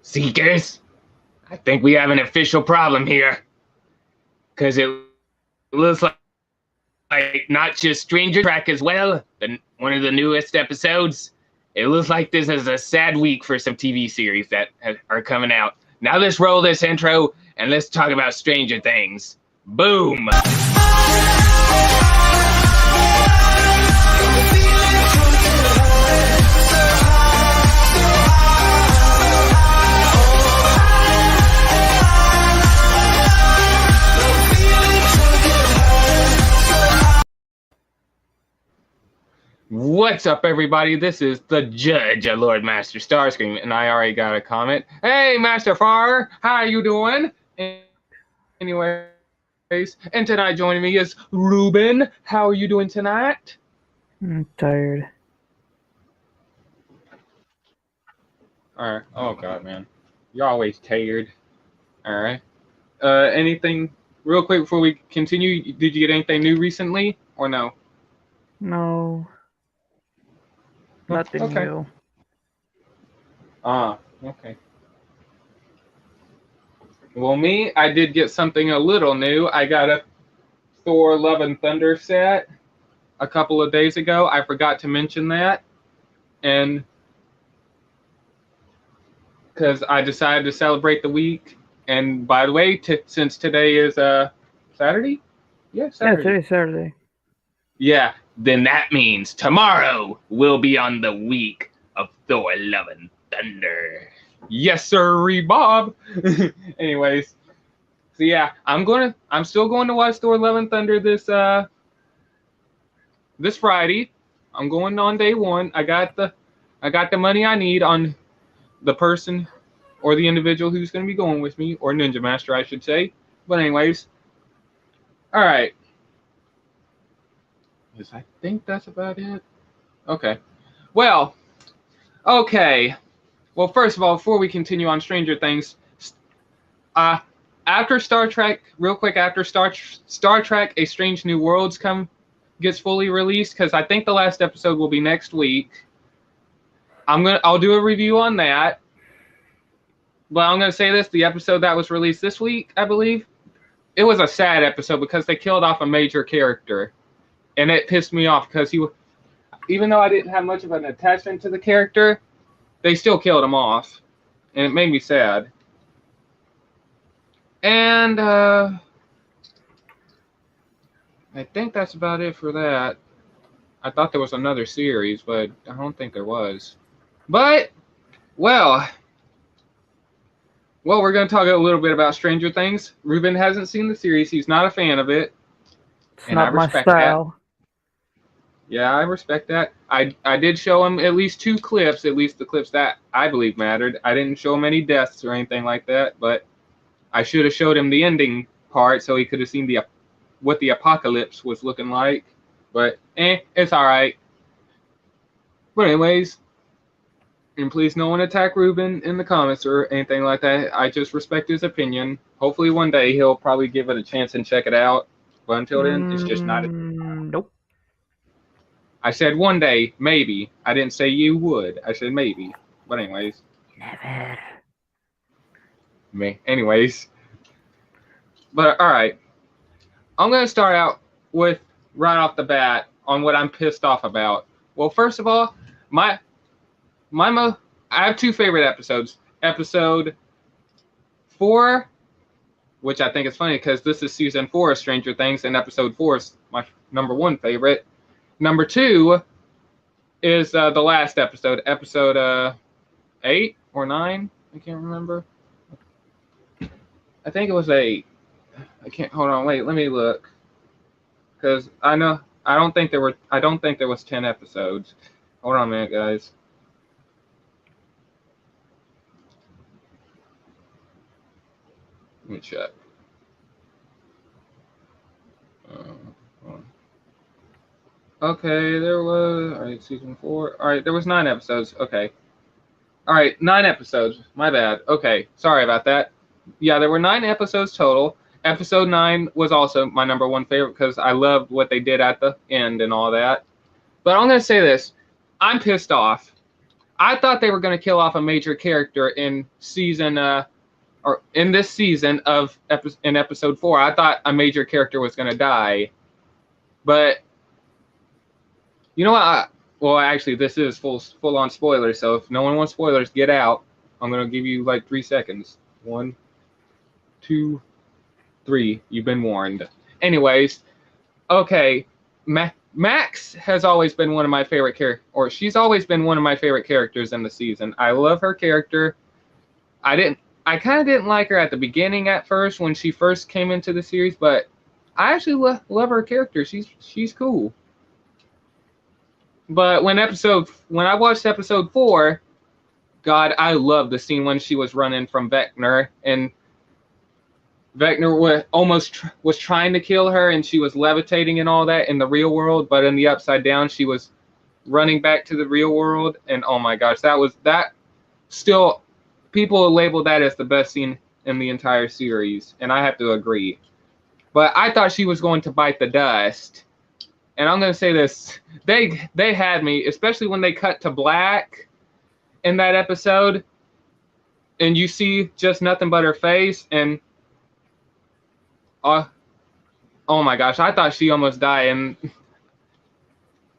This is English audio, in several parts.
Seekers, I think we have an official problem here. Because it looks like not just Stranger Track as well, one of the newest episodes. It looks like this is a sad week for some TV series that are coming out. Now let's roll this intro and let's talk about Stranger Things. Boom! What's up, everybody? This is the Judge, Lord Master Starscream, and I already got a comment. Hey, Master Far, how you doing? Anyways, and tonight joining me is Ruben. How are you doing tonight? I'm tired. Alright. Oh, God, man. You're always tired. Alright. Anything, real quick before we continue, did you get anything new recently, or no? No. Nothing new. Okay. Well, me, I did get something a little new. I got a Thor Love and Thunder set a couple of days ago. I forgot to mention that. And because I decided to celebrate the week. And by the way, since today is Saturday? Yeah, Saturday. Yeah, today's Saturday. Yeah, then that means tomorrow will be on the week of Thor Love and Thunder. Yes, sir, Bob. Anyways, so yeah, I'm still going to watch Thor Love and Thunder this Friday. I'm going on day one. I got the money I need on the person or the individual who's going to be going with me, or Ninja Master, I should say. But anyways, all right. I think that's about it. Okay. Well, first of all, before we continue on Stranger Things, after Star Trek, real quick, after Star Trek: A Strange New Worlds gets fully released, because I think the last episode will be next week. I'll do a review on that. But I'm gonna say this: the episode that was released this week, I believe, it was a sad episode because they killed off a major character. And it pissed me off because even though I didn't have much of an attachment to the character, they still killed him off. And it made me sad. And I think that's about it for that. I thought there was another series, but I don't think there was. But, well, we're going to talk a little bit about Stranger Things. Ruben hasn't seen the series. He's not a fan of it. It's not my style. Yeah, I respect that. I did show him at least 2 clips, at least the clips that I believe mattered. I didn't show him any deaths or anything like that, but I should have showed him the ending part so he could have seen what the apocalypse was looking like. But, it's alright. But anyways, and please no one attack Ruben in the comments or anything like that. I just respect his opinion. Hopefully one day he'll probably give it a chance and check it out. But until then, it's just not Nope. I said one day, maybe. I didn't say you would. I said maybe. But anyways. Never. Anyways. But alright. I'm going to start out with, right off the bat, on what I'm pissed off about. Well, first of all, I have 2 favorite episodes. Episode 4, which I think is funny because this is season 4 of Stranger Things, and episode 4 is my number 1 favorite. Number 2 is the last episode, episode 8 or 9. I can't remember. I think it was 8. I can't. Hold on. Wait. Let me look. Because I don't think there was 10 episodes. Hold on a minute, guys. Let me check. Okay, there was, all right, season 4. All right, there was 9 episodes. Okay. All right, 9 episodes. My bad. Okay, sorry about that. Yeah, there were 9 episodes total. Episode 9 was also my number 1 favorite because I loved what they did at the end and all that. But I'm going to say this. I'm pissed off. I thought they were going to kill off a major character in season or in this season of in episode 4. I thought a major character was going to die, but you know what? Well, actually, this is full on spoilers. So if no one wants spoilers, get out. I'm going to give you like 3 seconds. 1, 2, 3. You've been warned. Anyways, okay. Max has always been one of my favorite characters, or she's always been one of my favorite characters in the season. I love her character. I kind of didn't like her at the beginning at first when she first came into the series, but I actually love her character. She's cool. But when I watched episode 4, God, I love the scene when she was running from Vecna, and Vecna was trying to kill her, and she was levitating and all that in the real world, but in the Upside Down, she was running back to the real world, and oh my gosh, that still, people label that as the best scene in the entire series, and I have to agree. But I thought she was going to bite the dust, and I'm going to say this, they had me, especially when they cut to black in that episode, and you see just nothing but her face, and oh my gosh, I thought she almost died, and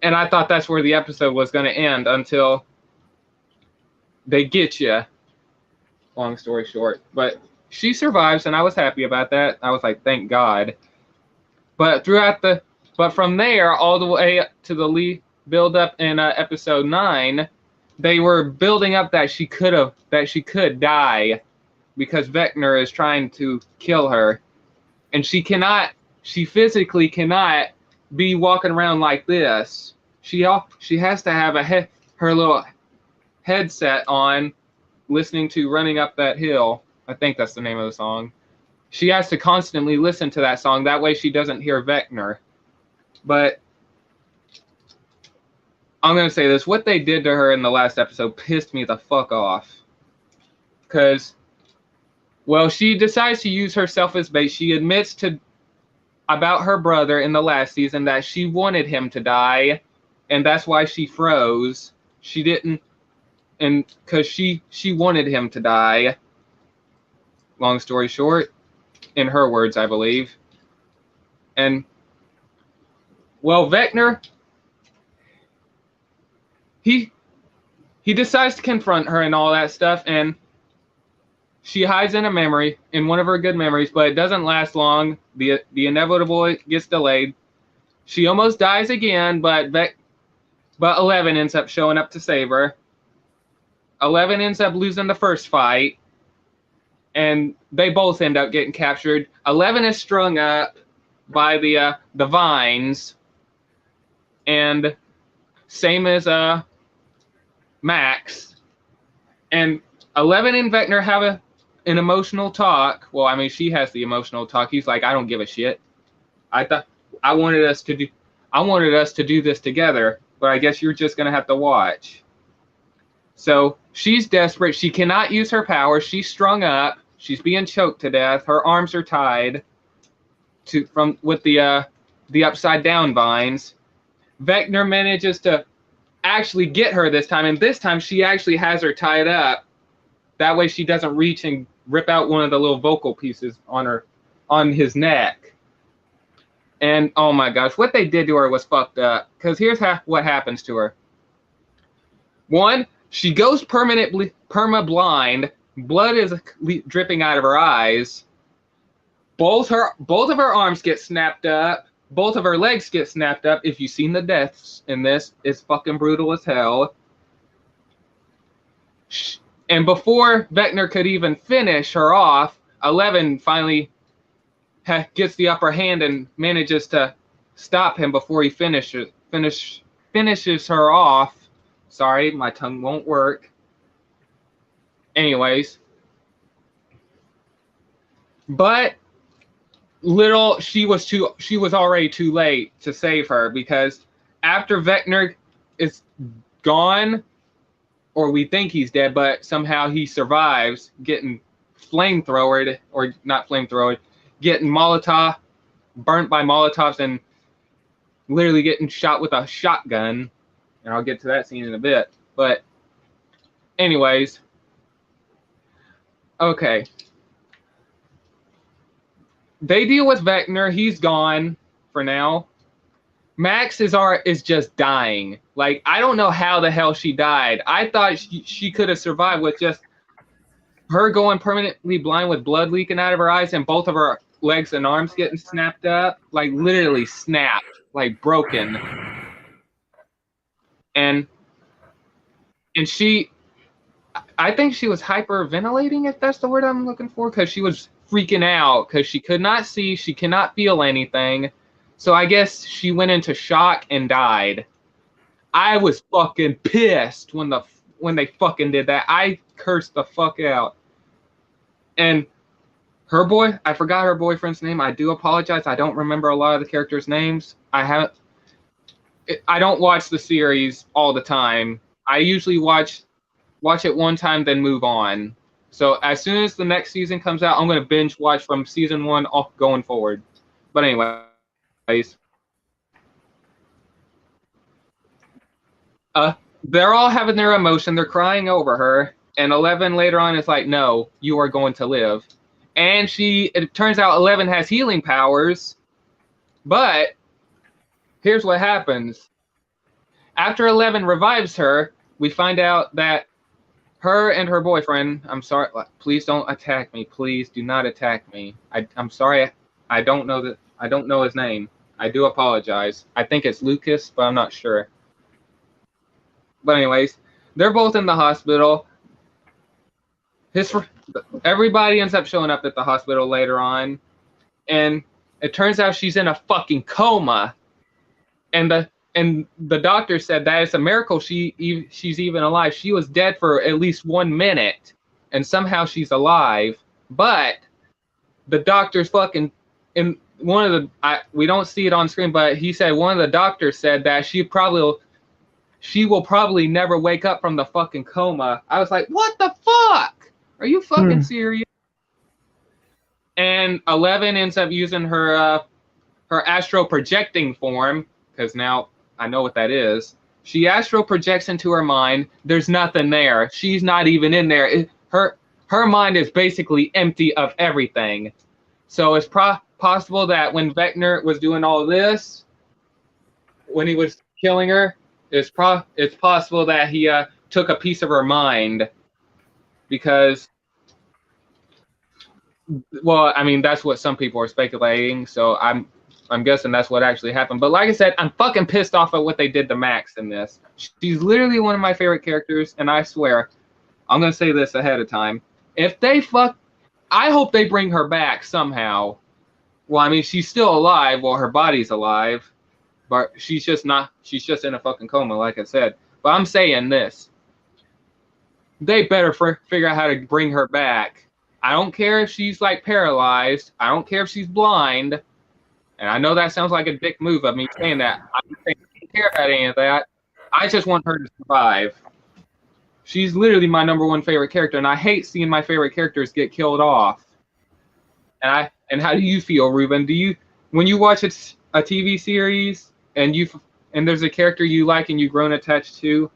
I thought that's where the episode was going to end until they get you. Long story short, but she survives, and I was happy about that. I was like, thank God. But from there all the way to the build up in episode 9, they were building up that she could die because Vecna is trying to kill her. And she physically cannot be walking around like this. She has to have her little headset on, listening to Running Up That Hill. I think that's the name of the song. She has to constantly listen to that song. That way she doesn't hear Vecna. But I'm going to say this. What they did to her in the last episode pissed me the fuck off. Because, well, she decides to use herself as bait. She admits about her brother in the last season that she wanted him to die, and that's why she froze. She didn't, and because she wanted him to die. Long story short, in her words, I believe. And, well, Vecna, he decides to confront her and all that stuff, and she hides in one of her good memories, but it doesn't last long. The inevitable gets delayed. She almost dies again, but 11 ends up showing up to save her. 11 ends up losing the first fight, and they both end up getting captured. 11 is strung up by the vines, and same as Max. And 11 and Vecna have an emotional talk. Well, I mean, she has the emotional talk. He's like, I don't give a shit. I wanted us to do this together, but I guess you're just gonna have to watch. So she's desperate. She cannot use her power. She's strung up. She's being choked to death. Her arms are tied with the upside down vines. Vecna manages to actually get her this time, and this time she actually has her tied up. That way she doesn't reach and rip out one of the little vocal pieces on his neck. And oh my gosh, what they did to her was fucked up. Because here's what happens to her. 1, she goes perma-blind. Blood is dripping out of her eyes. Both of her arms get snapped up. Both of her legs get snapped up. If you've seen the deaths in this, it's fucking brutal as hell. And before Vecna could even finish her off, 11 finally gets the upper hand and manages to stop him before he finishes her off. Sorry, my tongue won't work. Anyways. But she was already too late to save her, because after Vecna is gone, or we think he's dead, but somehow he survives getting flamethrowered, or not flamethrowered, getting burnt by Molotovs and literally getting shot with a shotgun. And I'll get to that scene in a bit. But anyways, okay. They deal with Vecna. He's gone for now. Max is just dying. Like, I don't know how the hell she died. I thought she could have survived with just her going permanently blind with blood leaking out of her eyes and both of her legs and arms getting snapped up. Like, literally snapped. Like, broken. And she... I think she was hyperventilating, if that's the word I'm looking for, because she was freaking out because she could not see, she cannot feel anything. So I guess she went into shock and died. I was fucking pissed when they fucking did that. I cursed the fuck out. And I forgot her boyfriend's name. I do apologize. I don't remember a lot of the characters' names. I don't watch the series all the time. I usually watch it one time, then move on. So as soon as the next season comes out, I'm going to binge watch from season 1 off going forward. But anyways, they're all having their emotion. They're crying over her. And 11 later on is like, no, you are going to live. And it turns out 11 has healing powers. But here's what happens. After 11 revives her, we find out that her and her boyfriend, I'm sorry, please don't attack me. Please do not attack me. I'm sorry, I don't know his name. I do apologize. I think it's Lucas, but I'm not sure. But anyways, they're both in the hospital. Everybody ends up showing up at the hospital later on, and it turns out she's in a fucking coma. And the doctor said that it's a miracle she's even alive. She was dead for at least 1 minute, and somehow she's alive. But the doctor's fucking in one of the we don't see it on screen, but he said one of the doctors said that she will probably never wake up from the fucking coma. I was like, what the fuck? Are you fucking serious? And 11 ends up using her astral projecting form, because now I know what that is. She astral projects into her mind. There's nothing there. She's not even in there. Her mind is basically empty of everything. So it's possible that when Vecna was doing all this, when he was killing her, it's possible that he took a piece of her mind, because, well, I mean, that's what some people are speculating. So I'm guessing that's what actually happened. But like I said, I'm fucking pissed off at what they did to Max in this. She's literally one of my favorite characters, and I swear, I'm gonna say this ahead of time. I hope they bring her back somehow. Well, I mean, she's still alive. Well, her body's alive, but she's just not. She's just in a fucking coma, like I said. But I'm saying this. They better figure out how to bring her back. I don't care if she's like paralyzed. I don't care if she's blind. And I know that sounds like a dick move of me saying that. I don't care about any of that. I just want her to survive. She's literally my #1 favorite character, and I hate seeing my favorite characters get killed off. And how do you feel, Ruben? When you watch a TV series and there's a character you like and you've grown attached to,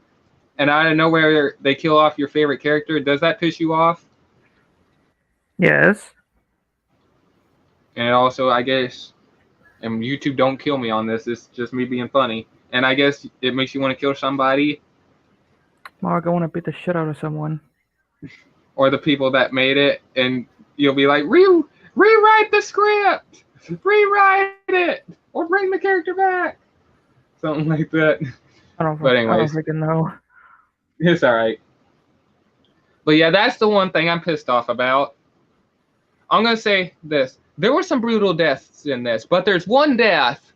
and out of nowhere they kill off your favorite character, does that piss you off? Yes. And also, I guess, and YouTube don't kill me on this, it's just me being funny, and I guess it makes you want to kill somebody. Mark, I want to beat the shit out of someone. Or the people that made it, and you'll be like, rewrite the script! Rewrite it! Or bring the character back! Something like that. I don't anyways, freaking know. It's alright. But yeah, that's the one thing I'm pissed off about. I'm going to say this. There were some brutal deaths in this, but there's one death.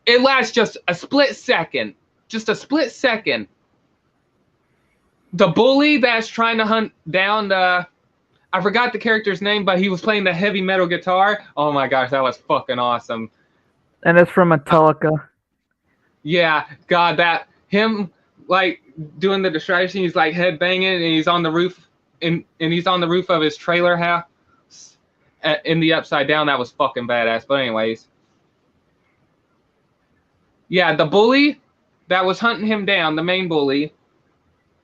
It lasts just a split second. Just a split second. The bully that's trying to hunt down I forgot the character's name, but he was playing the heavy metal guitar. Oh my gosh, that was fucking awesome. And it's from Metallica. Yeah, God, him like doing the distraction, he's like head banging, and he's on the roof, and he's on the roof of his trailer house in the upside down. That was fucking badass. But anyways, yeah, the bully that was hunting him down, the main bully,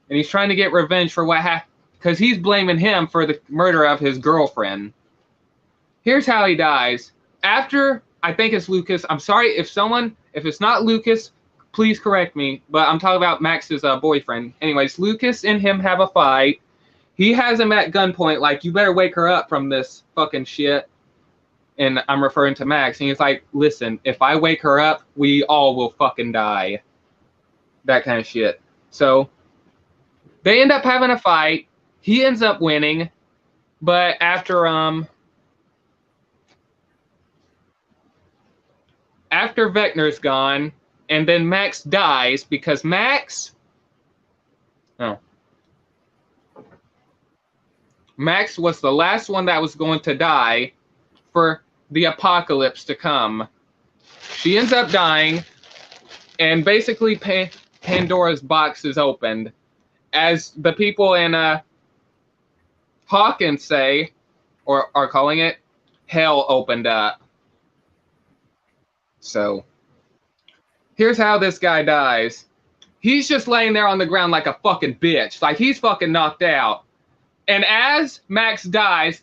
and he's trying to get revenge for what happened because he's blaming him for the murder of his girlfriend. Here's how he dies. After, I think it's Lucas. I'm sorry if it's not Lucas, please correct me, but I'm talking about Max's boyfriend. Anyways, Lucas and him have a fight. He has him at gunpoint, like, you better wake her up from this fucking shit. And I'm referring to Max. And he's like, listen, if I wake her up, we all will fucking die. That kind of shit. So, they end up having a fight. He ends up winning. But after Vecna's gone, and then Max dies because Max was the last one that was going to die for the apocalypse to come. She ends up dying, and basically Pandora's box is opened. As the people in Hawkins say, or are calling it, hell opened up. So, here's how this guy dies. He's just laying there on the ground like a fucking bitch. Like, he's fucking knocked out. And as Max dies,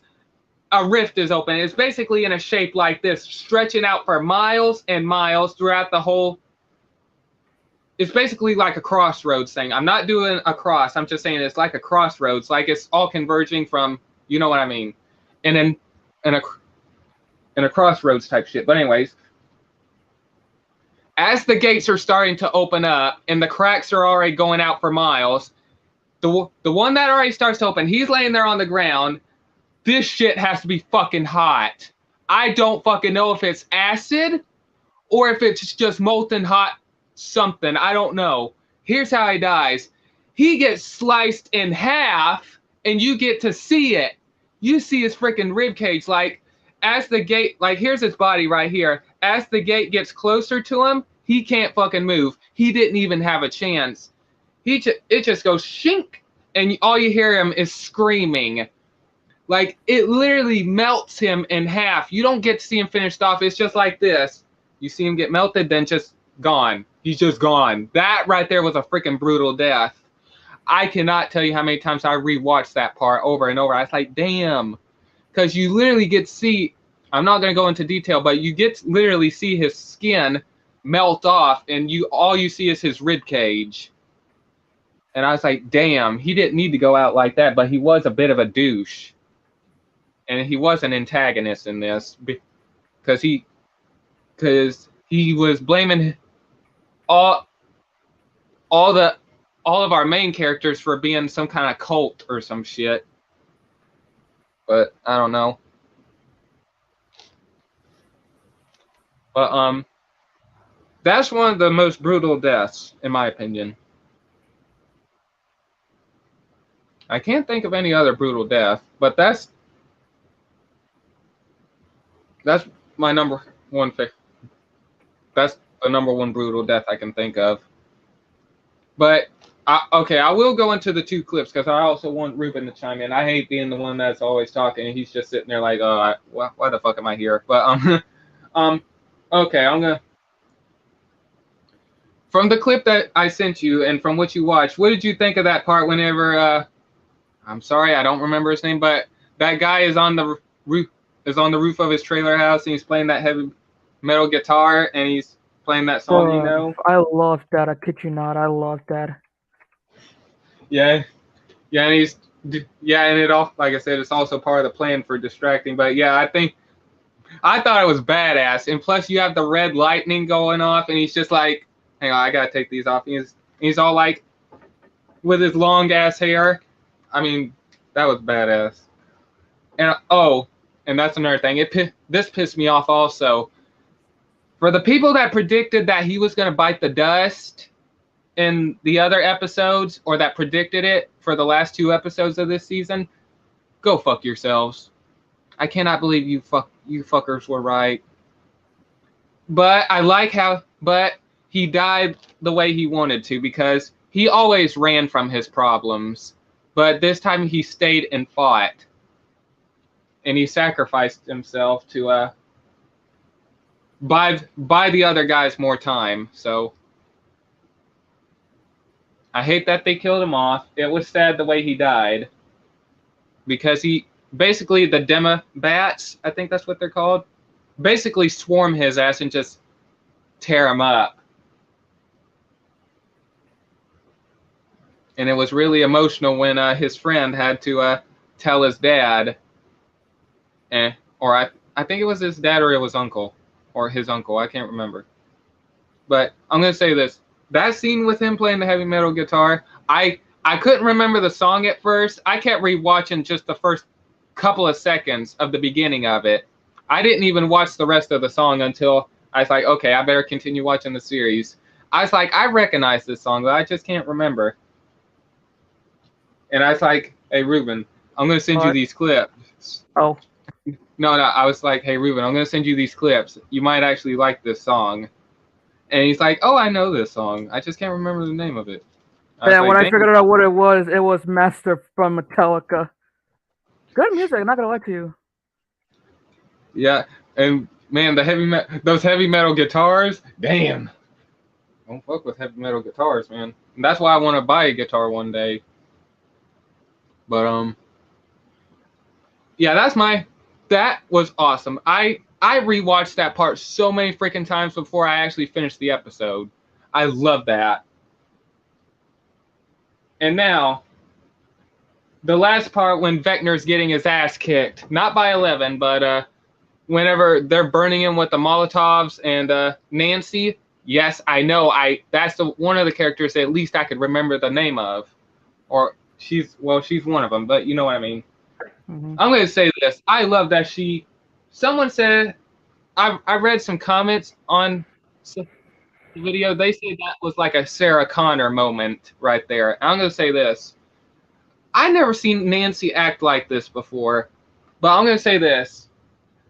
a rift is open. It's basically in a shape like this, stretching out for miles and miles throughout the whole... It's basically like a crossroads thing. I'm not doing a cross. I'm just saying it's like a crossroads. Like, it's all converging from... You know what I mean. And then in a crossroads type shit. But anyways... As the gates are starting to open up and the cracks are already going out for miles, the one that already starts to open, he's laying there on the ground. This shit has to be fucking hot. I don't fucking know if it's acid or if it's just molten hot something. I don't know. Here's how he dies. He gets sliced in half and you get to see it. You see his freaking rib cage. Like, as the gate, like, here's his body right here. As the gate gets closer to him, he can't fucking move. He didn't even have a chance. It just goes shink, and all you hear him is screaming. Like, it literally melts him in half. You don't get to see him finished off. It's just like this. You see him get melted, then just gone. He's just gone. That right there was a freaking brutal death. I cannot tell you how many times I rewatched that part over and over. I was like, damn. Because you literally get to see, I'm not going to go into detail, but you get to literally see his skin melt off, and all you see is his rib cage. And I was like, damn, he didn't need to go out like that, but he was a bit of a douche. And he was an antagonist in this because he was blaming all of our main characters for being some kind of cult or some shit. But I don't know. But that's one of the most brutal deaths, in my opinion. I can't think of any other brutal death, but that's my number one that's the number one brutal death I can think of. But I will go into the two clips because I also want Ruben to chime in. I hate being the one that's always talking, and he's just sitting there like, why the fuck am I here? But okay, I'm gonna. From the clip that I sent you and from what you watched, what did you think of that part whenever I'm sorry, I don't remember his name, but that guy is on the roof of his trailer house and he's playing that heavy metal guitar and he's playing that song, you know? I loved that. I kid you not. I loved that. Yeah, and and it all, like I said, it's also part of the plan for distracting. But yeah, I thought it was badass. And plus, you have the red lightning going off, and he's just like, hang on, I gotta take these off. He's all like, with his long ass hair. I mean, that was badass. And and that's another thing. This pissed me off also. For the people that predicted that he was gonna bite the dust in the other episodes, or that predicted it for the last 2 episodes of this season, go fuck yourselves. I cannot believe you fuckers were right. But I like but he died the way he wanted to, because he always ran from his problems. But this time he stayed and fought. And he sacrificed himself to buy the other guys more time. So I hate that they killed him off. It was sad the way he died. Because he basically the Demobats, I think that's what they're called, basically swarm his ass and just tear him up. And it was really emotional when his friend had to tell his dad, or I think it was his dad or it was uncle, or his uncle, I can't remember. But I'm going to say this. That scene with him playing the heavy metal guitar, I couldn't remember the song at first. I kept rewatching just the first couple of seconds of the beginning of it. I didn't even watch the rest of the song until I was like, okay, I better continue watching the series. I was like, I recognize this song, but I just can't remember. And I was like, hey, Ruben, I'm going to send you these clips. Oh. No, I was like, hey, Ruben, I'm going to send you these clips. You might actually like this song. And he's like, oh, I know this song. I just can't remember the name of it. Yeah, when I figured out what it was Master from Metallica. Good music, I'm not going to lie to you. Yeah, and man, those heavy metal guitars, damn. Don't fuck with heavy metal guitars, man. And that's why I want to buy a guitar one day. But yeah, that was awesome. I rewatched that part so many freaking times before I actually finished the episode. I love that. And now, the last part when Vecna's getting his ass kicked, not by 11, but whenever they're burning him with the Molotovs and Nancy. Yes, I know. That's one of the characters that at least I could remember the name of, or she's one of them, but you know what I mean. Mm-hmm. I'm going to say this. I love that someone said, I read some comments on the video. They said that was like a Sarah Connor moment right there. I'm going to say this. I never seen Nancy act like this before, but I'm going to say this,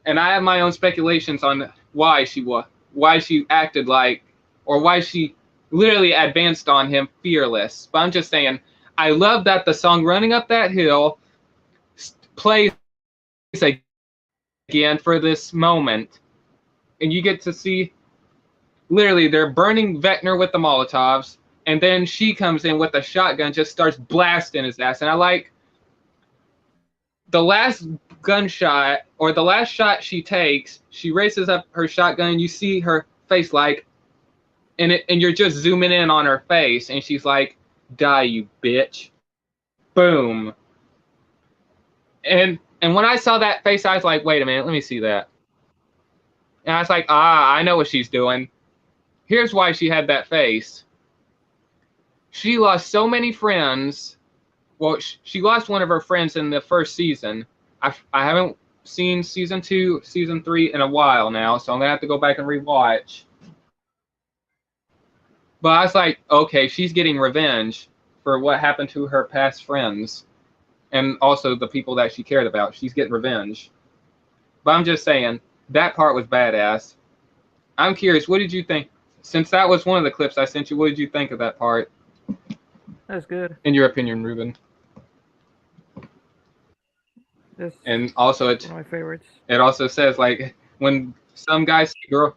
and I have my own speculations on why she acted like, or why she literally advanced on him fearless. But I'm just saying, I love that the song Running Up That Hill plays again for this moment, and you get to see literally they're burning Vecna with the Molotovs, and then she comes in with a shotgun, just starts blasting his ass. And I like the last gunshot, or the last shot she takes, she raises up her shotgun, and you see her face like, and you're just zooming in on her face, and she's like, die, you bitch. Boom. And when I saw that face, I was like, wait a minute, let me see that. And I was like, I know what she's doing. Here's why she had that face. She lost so many friends. Well, she lost one of her friends in the first season. I haven't seen season 2, season 3 in a while now, so I'm going to have to go back and rewatch. But I was like, okay, she's getting revenge for what happened to her past friends. And also the people that she cared about. She's getting revenge. But I'm just saying, that part was badass. I'm curious, what did you think? Since that was one of the clips I sent you, what did you think of that part? That's good. In your opinion, Ruben? And also, one of my favorites. It also says, like, when some guys say girl.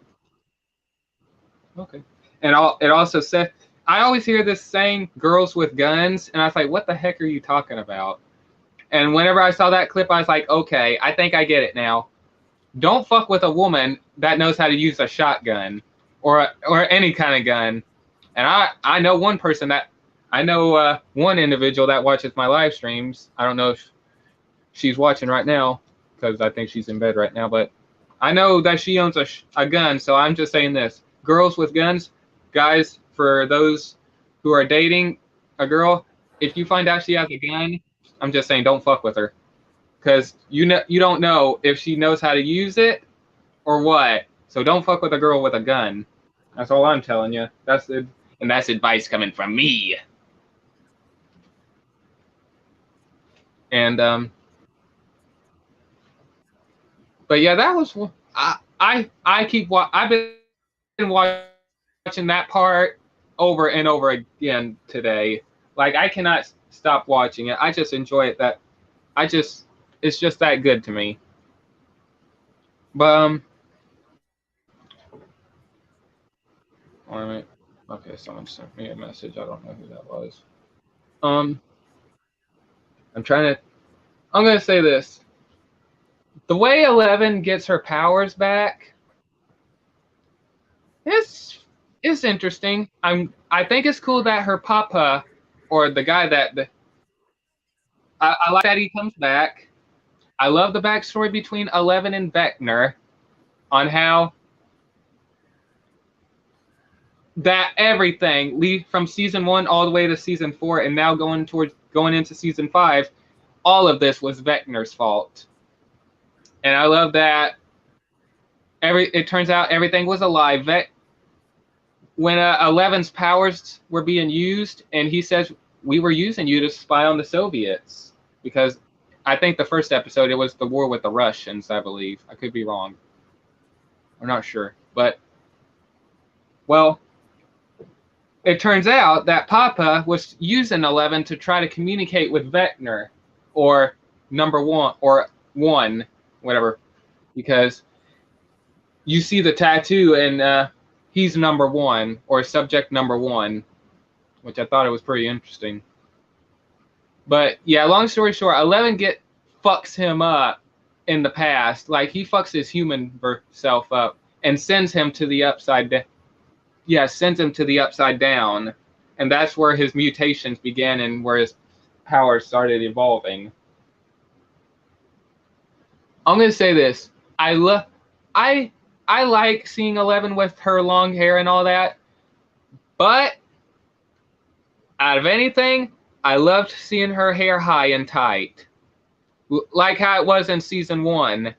Okay. And it also said, I always hear this saying, girls with guns. And I was like, what the heck are you talking about? And whenever I saw that clip, I was like, okay, I think I get it now. Don't fuck with a woman that knows how to use a shotgun or any kind of gun. And I know one person one individual that watches my live streams. I don't know if she's watching right now because I think she's in bed right now, but I know that she owns a gun. So I'm just saying this. Girls with guns, guys, for those who are dating a girl, if you find out she has a gun, I'm just saying don't fuck with her. Because you don't know if she knows how to use it or what. So don't fuck with a girl with a gun. That's all I'm telling you. That's advice coming from me. And but yeah, that was I've been watching that part over and over again today. Like I cannot stop watching it. I just enjoy it. It's just that good to me. But wait a minute. Okay, someone sent me a message. I don't know who that was. Um, I'm trying to. I'm gonna say this. The way 11 gets her powers back is interesting. I think it's cool that her papa, or the guy I like that he comes back. I love the backstory between 11 and Vecna on how that everything lead from season 1 all the way to season 4 and now going into season 5, all of this was Vecna's fault. And I love that it turns out everything was a lie. When 11's powers were being used, and he says, we were using you to spy on the Soviets, because I think the first episode, it was the war with the Russians, I believe. I could be wrong. I'm not sure. But, well, it turns out that Papa was using 11 to try to communicate with Vecna, or number one, or one, whatever, because you see the tattoo, and he's number one, or subject number one, which I thought it was pretty interesting. But yeah, long story short, 11 fucks him up in the past. Like, he fucks his human self up and sends him to the upside down. Yeah, sends him to the upside down. And that's where his mutations began and where his powers started evolving. I'm gonna say this. I like seeing 11 with her long hair and all that. But out of anything, I loved seeing her hair high and tight. Like how it was in season 1.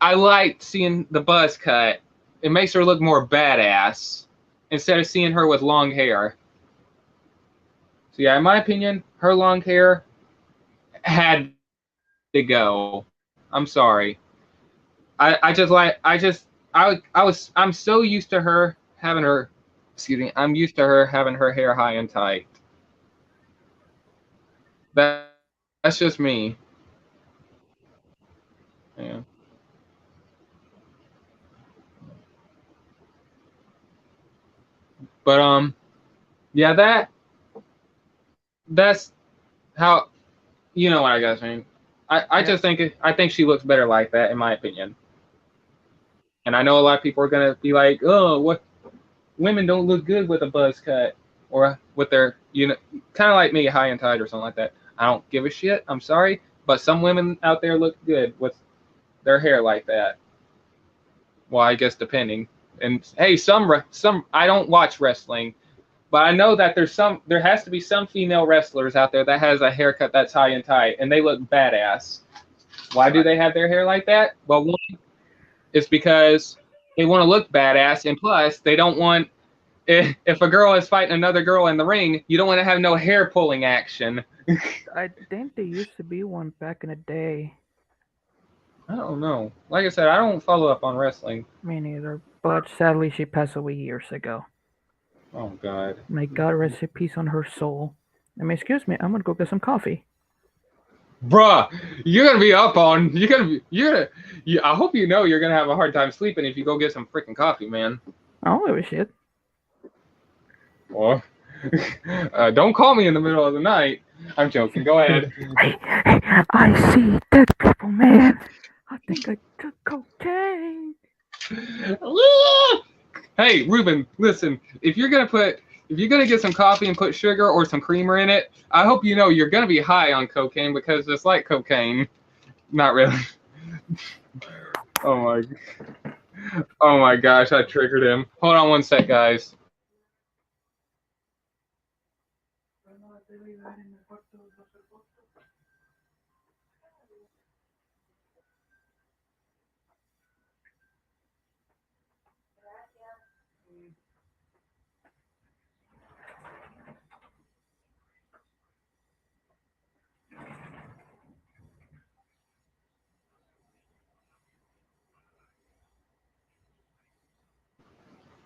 I liked seeing the buzz cut. It makes her look more badass instead of seeing her with long hair. So yeah, in my opinion, her long hair had to go. I'm sorry. I'm so used to her having her, I'm used to her having her hair high and tight. That's just me. Yeah. But yeah, that's how, you know what I guess. I mean, I just I think she looks better like that, in my opinion. And I know a lot of people are gonna be like, oh, what, women don't look good with a buzz cut or with their, kind of like me, high and tight or something like that. I don't give a shit. I'm sorry, but some women out there look good with their hair like that. Well, I guess depending. And hey, some I don't watch wrestling, but I know that there has to be some female wrestlers out there that has a haircut that's high and tight, and they look badass. Why do they have their hair like that? Well, one, it's because they want to look badass, and plus, they don't want, if a girl is fighting another girl in the ring, you don't want to have no hair pulling action. I think there used to be one back in the day. I don't know. Like I said, I don't follow up on wrestling. Me neither. But sadly, she passed away years ago. Oh God. May God rest in peace on her soul. I mean, excuse me, I'm gonna go get some coffee. Bruh, you're gonna be up on. I hope you know you're gonna have a hard time sleeping if you go get some freaking coffee, man. I don't give a shit. Well, don't call me in the middle of the night. I'm joking. Go ahead. Hey, I see dead people, man. I think I took cocaine. Hey, Ruben, listen. If you're gonna get some coffee and put sugar or some creamer in it, I hope you know you're gonna be high on cocaine, because it's like cocaine. Not really. Oh my gosh, I triggered him. Hold on one sec, guys.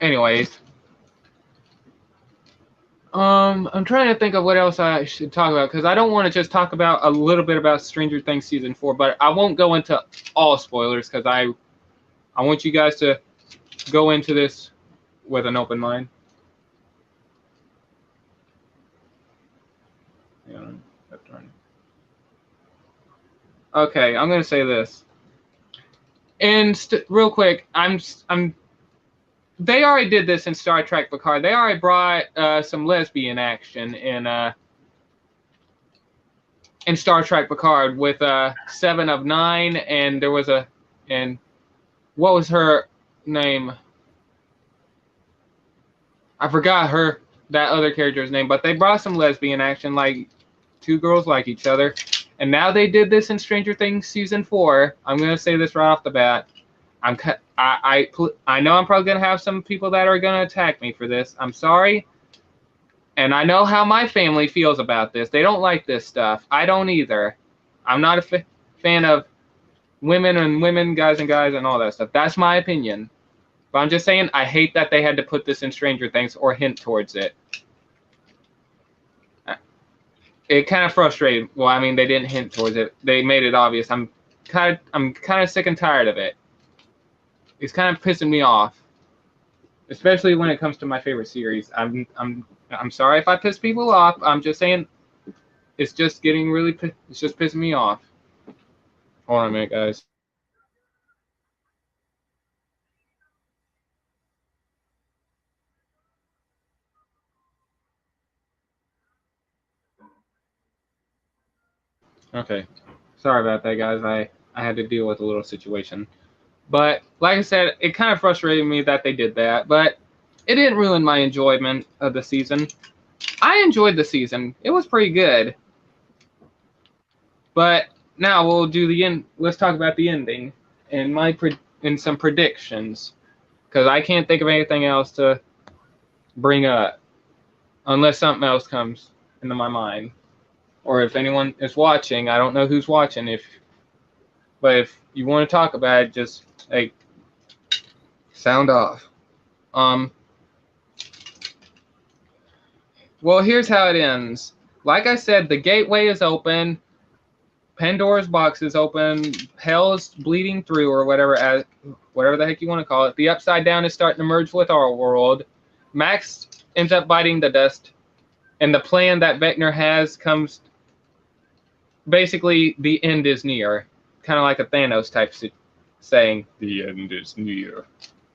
Anyways, I'm trying to think of what else I should talk about, because I don't want to just talk about a little bit about Stranger Things season 4, but I won't go into all spoilers, because I want you guys to go into this with an open mind. Okay, I'm gonna say this. And real quick, they already did this in Star Trek Picard. They already brought some lesbian action in Star Trek Picard with Seven of Nine, and there was and what was her name? I forgot that other character's name, but they brought some lesbian action, like two girls like each other, and now they did this in Stranger Things season 4. I'm gonna say this right off the bat. I know I'm probably gonna have some people that are gonna attack me for this. I'm sorry, and I know how my family feels about this. They don't like this stuff. I don't either. I'm not a fan of women and women, guys and guys, and all that stuff. That's my opinion. But I'm just saying, I hate that they had to put this in Stranger Things or hint towards it. It kind of frustrated. Well, I mean, they didn't hint towards it. They made it obvious. I'm kind of sick and tired of it. It's kind of pissing me off, especially when it comes to my favorite series. I'm sorry if I piss people off. I'm just saying, it's just getting really. It's just pissing me off. Hold on a minute, guys. Okay, sorry about that, guys. I had to deal with a little situation. But like I said, it kind of frustrated me that they did that, but it didn't ruin my enjoyment of the season. I enjoyed the season. It was pretty good. But now we'll do the end. Let's talk about the ending and some predictions, because I can't think of anything else to bring up unless something else comes into my mind. Or if anyone is watching, I don't know who's watching. But if you want to talk about it, just like sound off. Well, here's how it ends. Like I said, the gateway is open. Pandora's box is open. Hell's bleeding through, or whatever the heck you want to call it. The Upside Down is starting to merge with our world. Max ends up biting the dust, and the plan that Vecna has comes. Basically, the end is near. Kind of like a Thanos type saying, the end is near.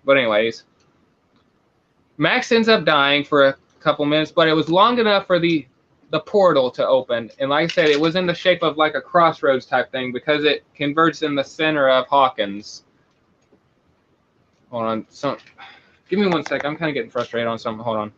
But anyways, Max ends up dying for a couple minutes, but it was long enough for the portal to open. And like I said, it was in the shape of like a crossroads type thing because it converges in the center of Hawkins. Hold on. Give me 1 sec. I'm kind of getting frustrated on something. Hold on.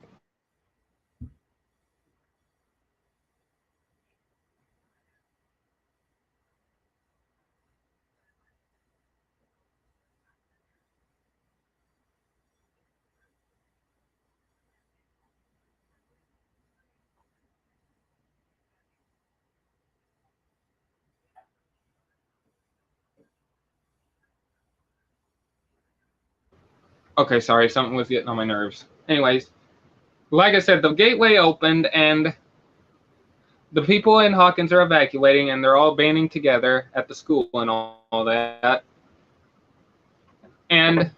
Okay, sorry. Something was getting on my nerves. Anyways, like I said, the gateway opened and the people in Hawkins are evacuating and they're all banding together at the school and all that. And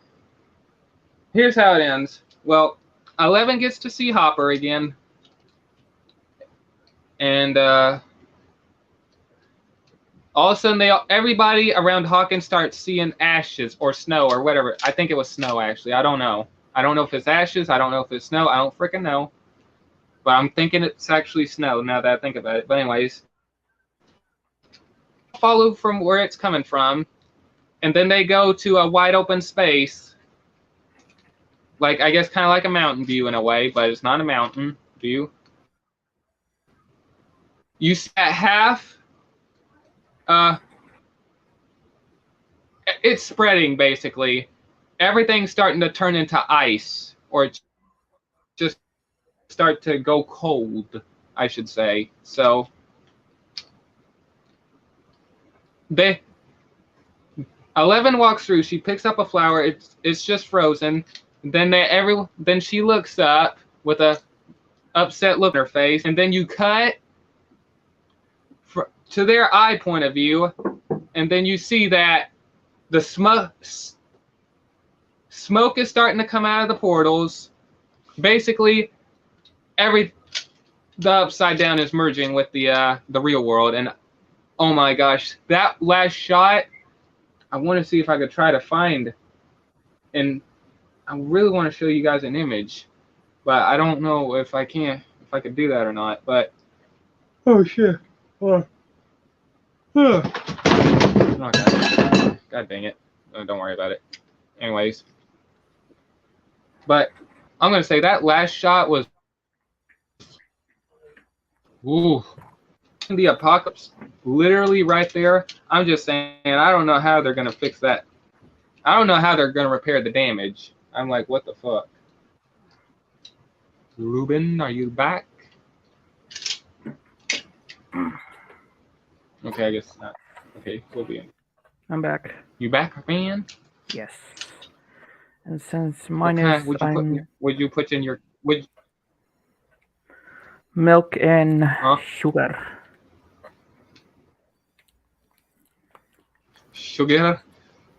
here's how it ends. Well, 11 gets to see Hopper again. And all of a sudden, everybody around Hawkins starts seeing ashes or snow or whatever. I think it was snow, actually. I don't know. I don't know if it's ashes. I don't know if it's snow. I don't freaking know. But I'm thinking it's actually snow now that I think about it. But anyways, follow from where it's coming from. And then they go to a wide open space. Like, I guess kind of like a mountain view in a way, but it's not a mountain view. You see at half... it's spreading, basically. Everything's starting to turn into ice, or just start to go cold, I should say. So, 11 walks through. She picks up a flower. It's just frozen. Then she looks up with a upset look on her face, and then you cut to their eye point of view, and then you see that the smoke is starting to come out of the portals. Basically, the Upside Down is merging with the real world, and oh my gosh, that last shot, I want to see if I could try to find, and I really want to show you guys an image, but I don't know if I could do that or not. But oh shit, oh. Okay. God dang it, don't worry about it. Anyways, but I'm gonna say that last shot was, ooh, the apocalypse, literally right there. I'm just saying, I don't know how they're gonna fix that. I don't know how they're gonna repair the damage. I'm like, what the fuck? Ruben, are you back? Okay, I guess not. Okay, we'll be in. I'm back. You back, man? Yes. And since mine is, would you put in your milk and sugar. Sugar?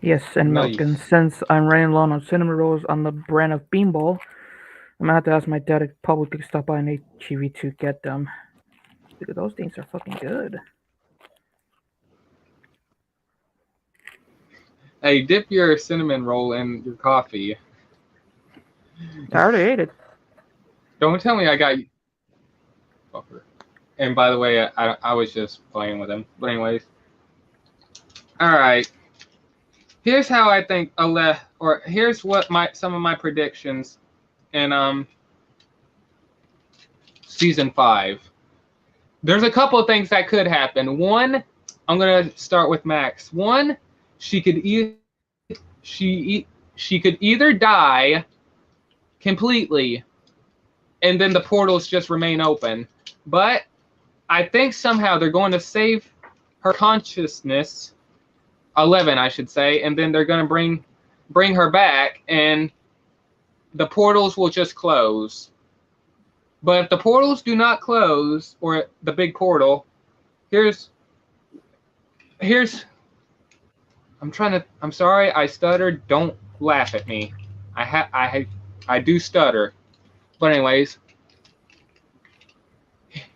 Yes, and Nice. milk. And since I'm running low on cinnamon rolls on the brand of Beanball, I'm gonna have to ask my dad to publicly stop by an HEV to get them. Because those things are fucking good. Hey, dip your cinnamon roll in your coffee. I already ate it. Don't tell me I got you. Fucker. And by the way, I was just playing with him. But anyways. Alright. Here's how I think here's what some of my predictions in season 5. There's a couple of things that could happen. One, I'm gonna start with Max. One, she could either die completely and then the portals just remain open. But I think somehow they're going to save her consciousness, 11 I should say, and then they're going to bring her back and the portals will just close. But if the portals do not close, or the big portal, here's I'm sorry, I stuttered. Don't laugh at me. I do stutter. But anyways,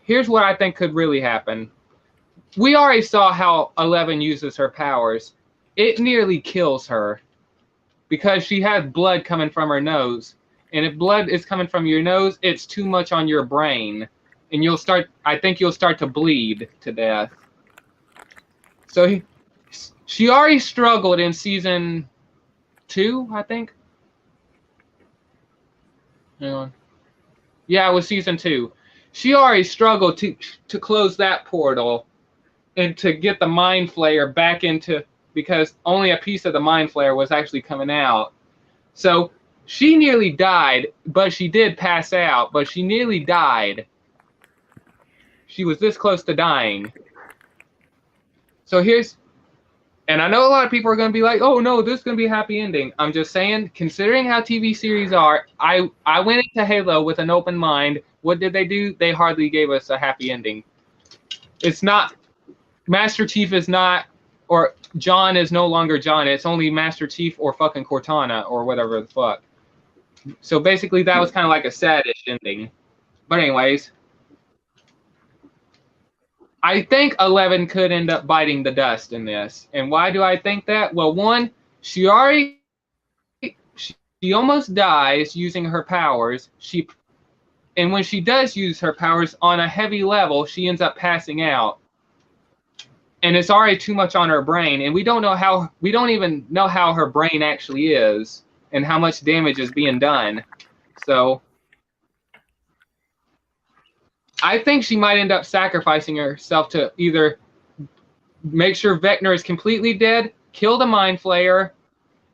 here's what I think could really happen. We already saw how 11 uses her powers. It nearly kills her because she has blood coming from her nose. And if blood is coming from your nose, it's too much on your brain. And I think you'll start to bleed to death. So she already struggled in season 2, I think. Hang on. Yeah, it was season 2. She already struggled to close that portal and to get the Mind Flayer back into, because only a piece of the Mind Flayer was actually coming out. So she nearly died, but she did pass out, but she nearly died. She was this close to dying. So and I know a lot of people are going to be like, oh no, this is going to be a happy ending. I'm just saying, considering how TV series are, I went into Halo with an open mind. What did they do? They hardly gave us a happy ending. It's not, Master Chief is not, or John is no longer John. It's only Master Chief or fucking Cortana or whatever the fuck. So basically that was kind of like a sad-ish ending. But anyways, I think 11 could end up biting the dust in this. And why do I think that? Well, one, she almost dies using her powers. And when she does use her powers on a heavy level, she ends up passing out. And it's already too much on her brain, and we don't even know how her brain actually is and how much damage is being done. So I think she might end up sacrificing herself to either make sure Vecna is completely dead, kill the Mind Flayer,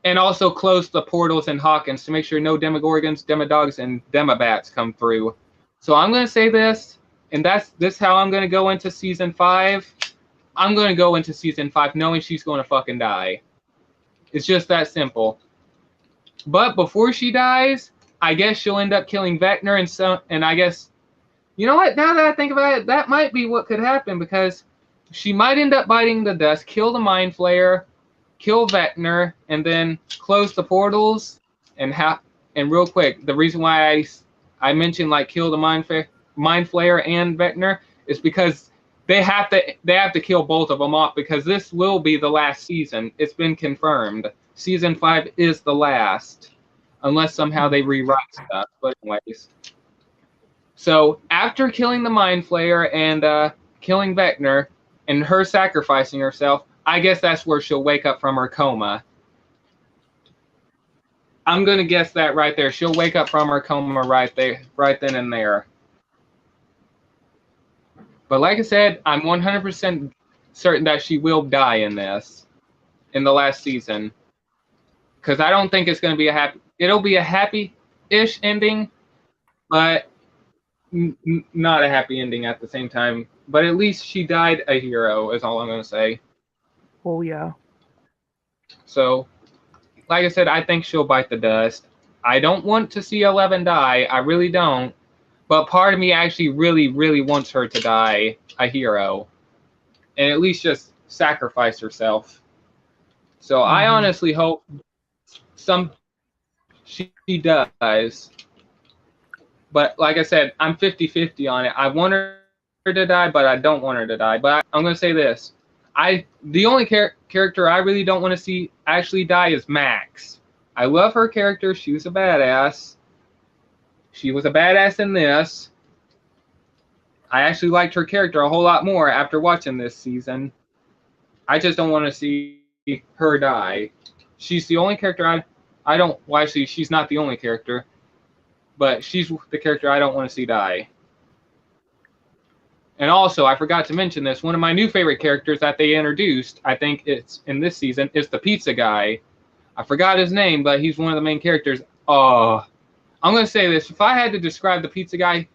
and also close the portals in Hawkins to make sure no Demogorgons, Demodogs, and Demobats come through. So I'm going to say this, and this how I'm going to go into season 5. I'm going to go into season 5 knowing she's going to fucking die. It's just that simple. But before she dies, I guess she'll end up killing Vecna, and I guess, you know what, now that I think about it, that might be what could happen, because she might end up biting the dust, kill the Mind Flayer, kill Vecna, and then close the portals. And real quick, the reason why I mentioned like kill the Mind Flayer, Mind Flayer and Vecna is because they have to kill both of them off, because this will be the last season. It's been confirmed. Season 5 is the last, unless somehow they rewrite stuff. But anyways, so after killing the Mind Flayer and killing Vecna and her sacrificing herself, I guess that's where she'll wake up from her coma. I'm gonna guess that right there. She'll wake up from her coma right then and there. But like I said, I'm 100% certain that she will die in the last season. Because I don't think it's going to be it'll be a happy-ish ending, but not a happy ending at the same time. But at least she died a hero, is all I'm going to say. Oh, yeah. So, like I said, I think she'll bite the dust. I don't want to see 11 die. I really don't. But part of me actually really, really wants her to die a hero. And at least just sacrifice herself. So I honestly hope she dies. But like I said, I'm 50-50 on it. I want her to die, but I don't want her to die. But I'm going to say this. The only character I really don't want to see actually die is Max. I love her character. She was a badass. She was a badass in this. I actually liked her character a whole lot more after watching this season. I just don't want to see her die. She's the only character I don't... Well, actually, she's not the only character. But she's the character I don't want to see die. And also, I forgot to mention this. One of my new favorite characters that they introduced, I think it's in this season, is the pizza guy. I forgot his name, but he's one of the main characters. Oh, I'm going to say this. If I had to describe the pizza guy,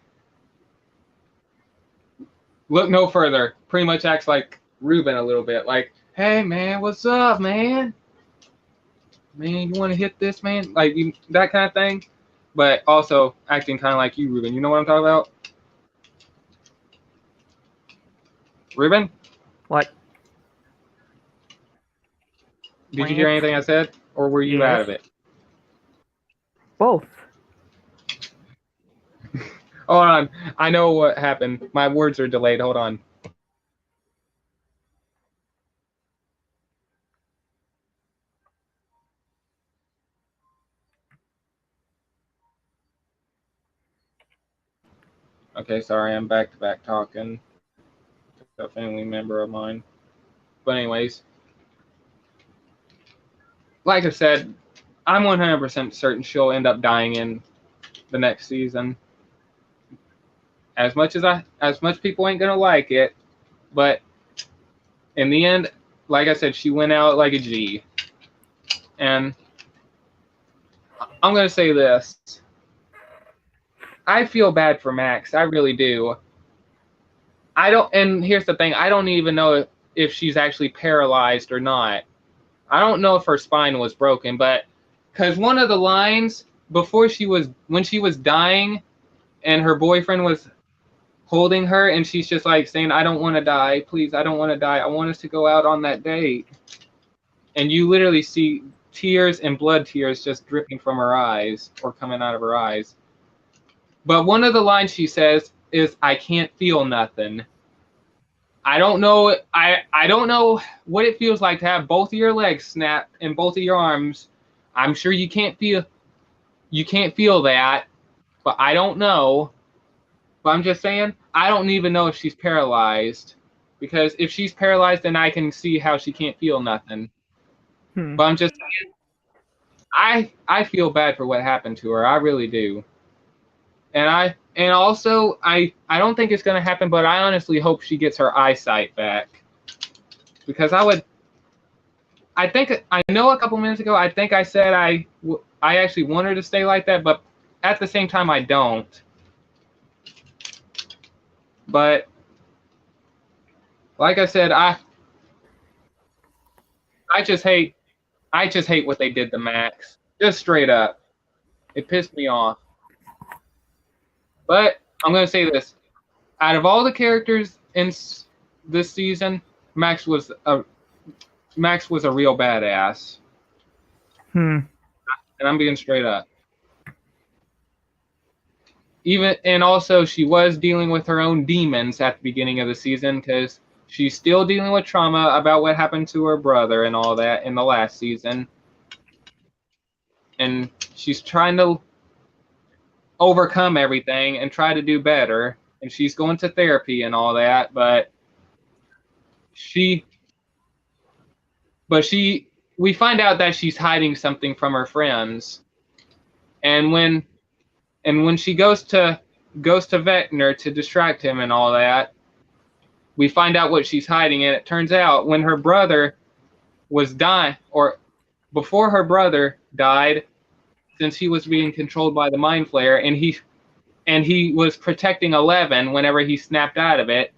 look no further. Pretty much acts like Ruben a little bit. Like, hey, man, what's up, man? Man, you want to hit this, man? Like, that kind of thing. But also acting kind of like you, Ruben. You know what I'm talking about? Ruben? What? Did you hear anything I said? Or were you out of it? Both. Hold on. I know what happened. My words are delayed. Hold on. Okay, sorry. I'm back-to-back talking to a family member of mine. But anyways, like I said, I'm 100% certain she'll end up dying in the next season. As much people ain't gonna like it, but in the end, like I said, she went out like a G. And I'm gonna say this. I feel bad for Max. I really do. And here's the thing. I don't even know if she's actually paralyzed or not. I don't know if her spine was broken, but because one of the lines when she was dying and her boyfriend was holding her and she's just like saying, I don't want to die. Please, I don't want to die. I want us to go out on that date. And you literally see tears and blood tears just dripping from her eyes or coming out of her eyes. But one of the lines she says is, I can't feel nothing. I don't know. I don't know what it feels like to have both of your legs snapped and both of your arms. I'm sure you can't feel that, but I don't know. But I'm just saying, I don't even know if she's paralyzed. Because if she's paralyzed, then I can see how she can't feel nothing. But I'm just saying, I feel bad for what happened to her. I really do. And also I don't think it's gonna happen, but I honestly hope she gets her eyesight back. Because I think I know a couple minutes ago I think I said I actually want her to stay like that, but at the same time I don't. But like I said, I just hate what they did to Max. Just straight up. It pissed me off. But I'm going to say this. Out of all the characters in this season, Max was a real badass. And I'm being straight up. even and also she was dealing with her own demons at the beginning of the season because she's still dealing with trauma about what happened to her brother and all that in the last season, and she's trying to overcome everything and try to do better, and she's going to therapy and all that, she but she we find out that she's hiding something from her friends, and when she goes to Vector to distract him and all that, we find out what she's hiding, and it turns out when her brother was dying, or before her brother died, since he was being controlled by the Mind Flayer, and he was protecting 11 whenever he snapped out of it.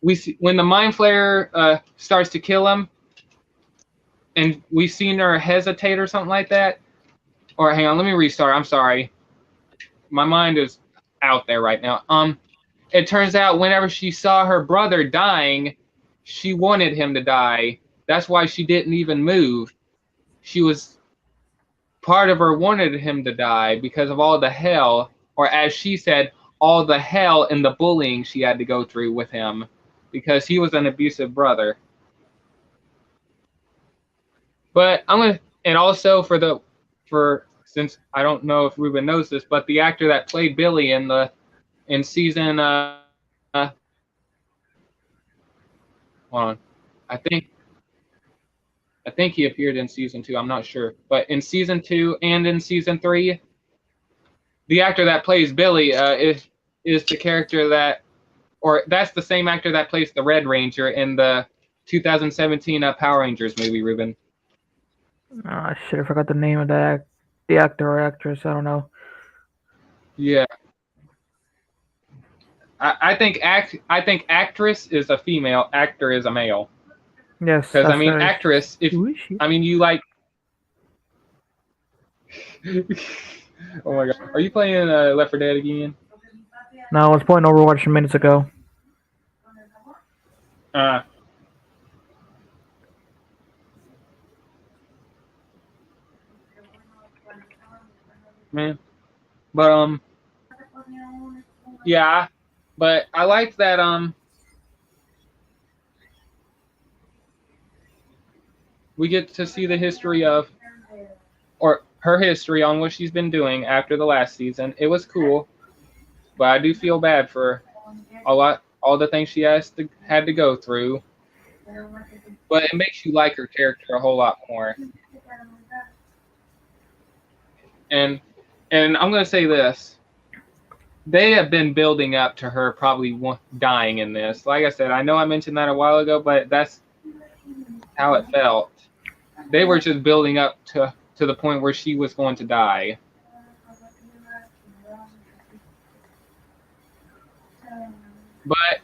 We see when the Mind Flayer starts to kill him, and we seen her hesitate or something like that. Or hang on, let me restart. I'm sorry, my mind is out there right now. It turns out whenever she saw her brother dying, she wanted him to die. That's why she didn't even move. She was part of her wanted him to die because of all the hell, or as she said, all the hell and the bullying she had to go through with him because he was an abusive brother. But I'm gonna, and also since I don't know if Ruben knows this, but the actor that played Billy in season hold on, I think he appeared in season 2. I'm not sure, but in season 2 and in season 3, the actor that plays Billy is the character that, or that's the same actor that plays the Red Ranger in the 2017 Power Rangers movie. Ruben. Shit, I forgot the name of the actor or actress. I don't know. Yeah. I think actress is a female, actor is a male. Yes, because I mean, actress. If I mean you like. Oh my god, are you playing Left 4 Dead again? No, I was playing Overwatch minutes ago. Man, but yeah, but I like that we get to see the history of, or her history on what she's been doing after the last season. It was cool, but I do feel bad for all the things she had to go through. But it makes you like her character a whole lot more. And I'm gonna say this: they have been building up to her probably dying in this. Like I said, I know I mentioned that a while ago, but that's how it felt. They were just building up to the point where she was going to die. But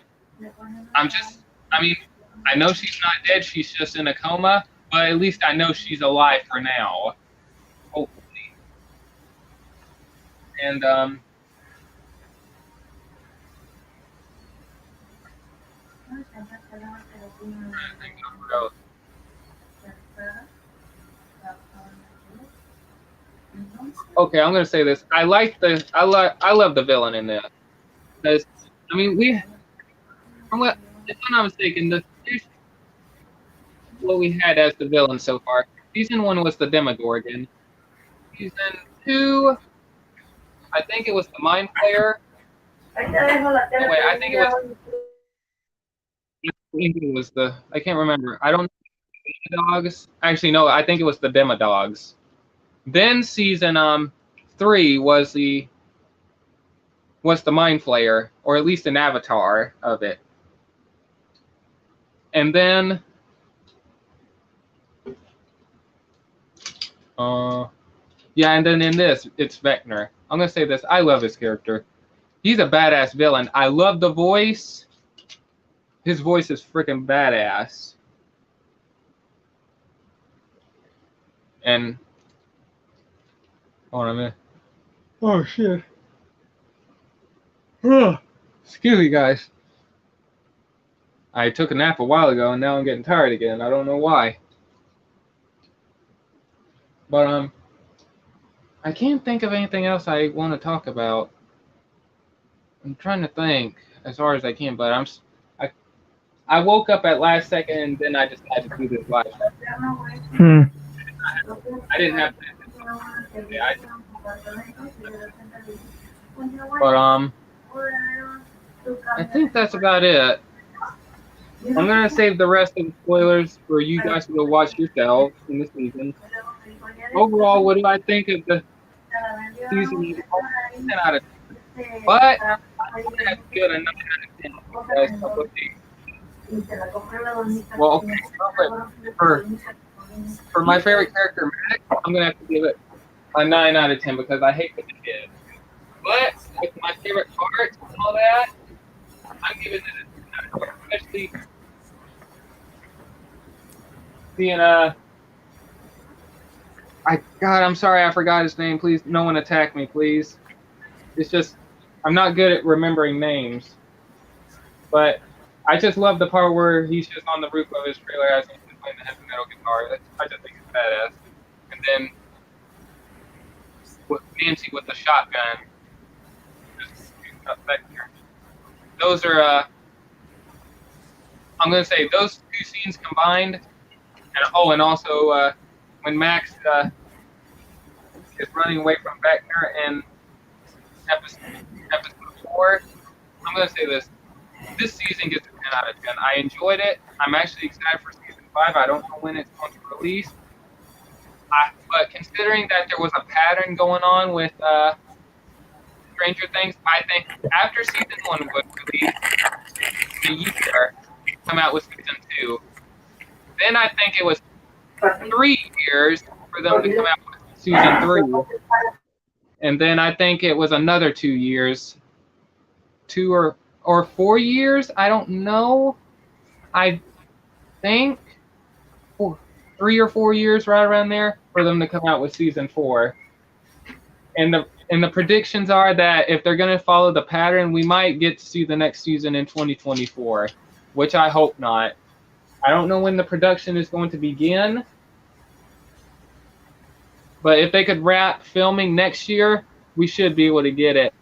I mean, I know she's not dead. She's just in a coma, but at least I know she's alive for now. Hopefully. And okay, I'm gonna say this. I love the villain in this. Because I mean, if I'm not mistaken, what we had as the villain so far. Season 1 was the Demogorgon. Season 2, I think it was the Mind Flayer. I think it was I can't remember. I don't know. Dogs. Actually, no, I think it was the Demodogs. Then season 3 was the Mind Flayer, or at least an avatar of it. And then yeah, and then in this, it's Vector. I'm gonna say this: I love his character. He's a badass villain. I love the voice. His voice is freaking badass. And hold on a minute. Oh shit. Excuse me, guys. I took a nap a while ago, and now I'm getting tired again. I don't know why. But I can't think of anything else I want to talk about. I'm trying to think as hard as I can, but I, I woke up at last second and then I decided to do this live. Hmm. I didn't have to. But I think that's about it. I'm gonna save the rest of the spoilers for you guys to go watch yourselves in the season. Overall, what do I think of the season? 10 out of 10. But I'm gonna have to give it a 9 out of 10 because of what they. Well, okay, for my favorite character, Maddox, I'm gonna have to give it a 9 out of 10 because I hate what they did. But with my favorite parts and all that, I'm giving it a 10, especially seeing I'm sorry, I forgot his name. Please, no one attack me, please. It's just I'm not good at remembering names. But I just love the part where he's just on the roof of his trailer as he's playing the heavy metal guitar. I just think it's badass. And then with Nancy with the shotgun, just those are I'm gonna say those two scenes combined, and also when Max is running away from Vector in episode 4. I'm gonna say this. This season gets a 10 out of 10. I enjoyed it. I'm actually excited for season 5. I don't know when it's going to release. But considering that there was a pattern going on with Stranger Things, I think after season 1 was released, the year come out with season 2. Then I think it was 3 years for them to come out with season 3. And then I think it was another 2 years. 2 or 4 years, I don't know. I think 3 or 4 years, right around there, for them to come out with season 4. And the predictions are that if they're going to follow the pattern, we might get to see the next season in 2024, which I hope not. I don't know when the production is going to begin, but if they could wrap filming next year, we should be able to get it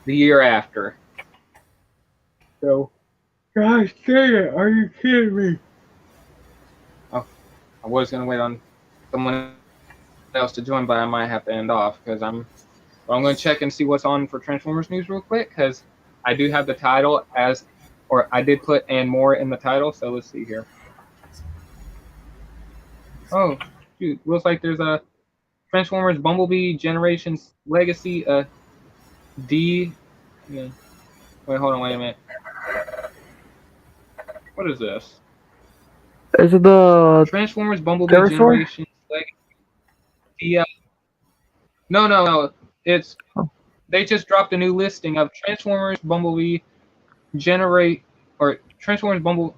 the year after. So, guys, dang it, are you kidding me? Oh, I was going to wait on someone else to join, but I might have to end off because I'm going to check and see what's on for Transformers news real quick because I do have the title I did put and more in the title, so let's see here. Oh, shoot, looks like there's a Transformers Bumblebee Generations Legacy D. Yeah. Wait, hold on, wait a minute. What is this? Is it the Transformers Bumblebee Pterosaur? Generations Legacy? No. It's they just dropped a new listing of Transformers Bumblebee Transformers Bumblebee.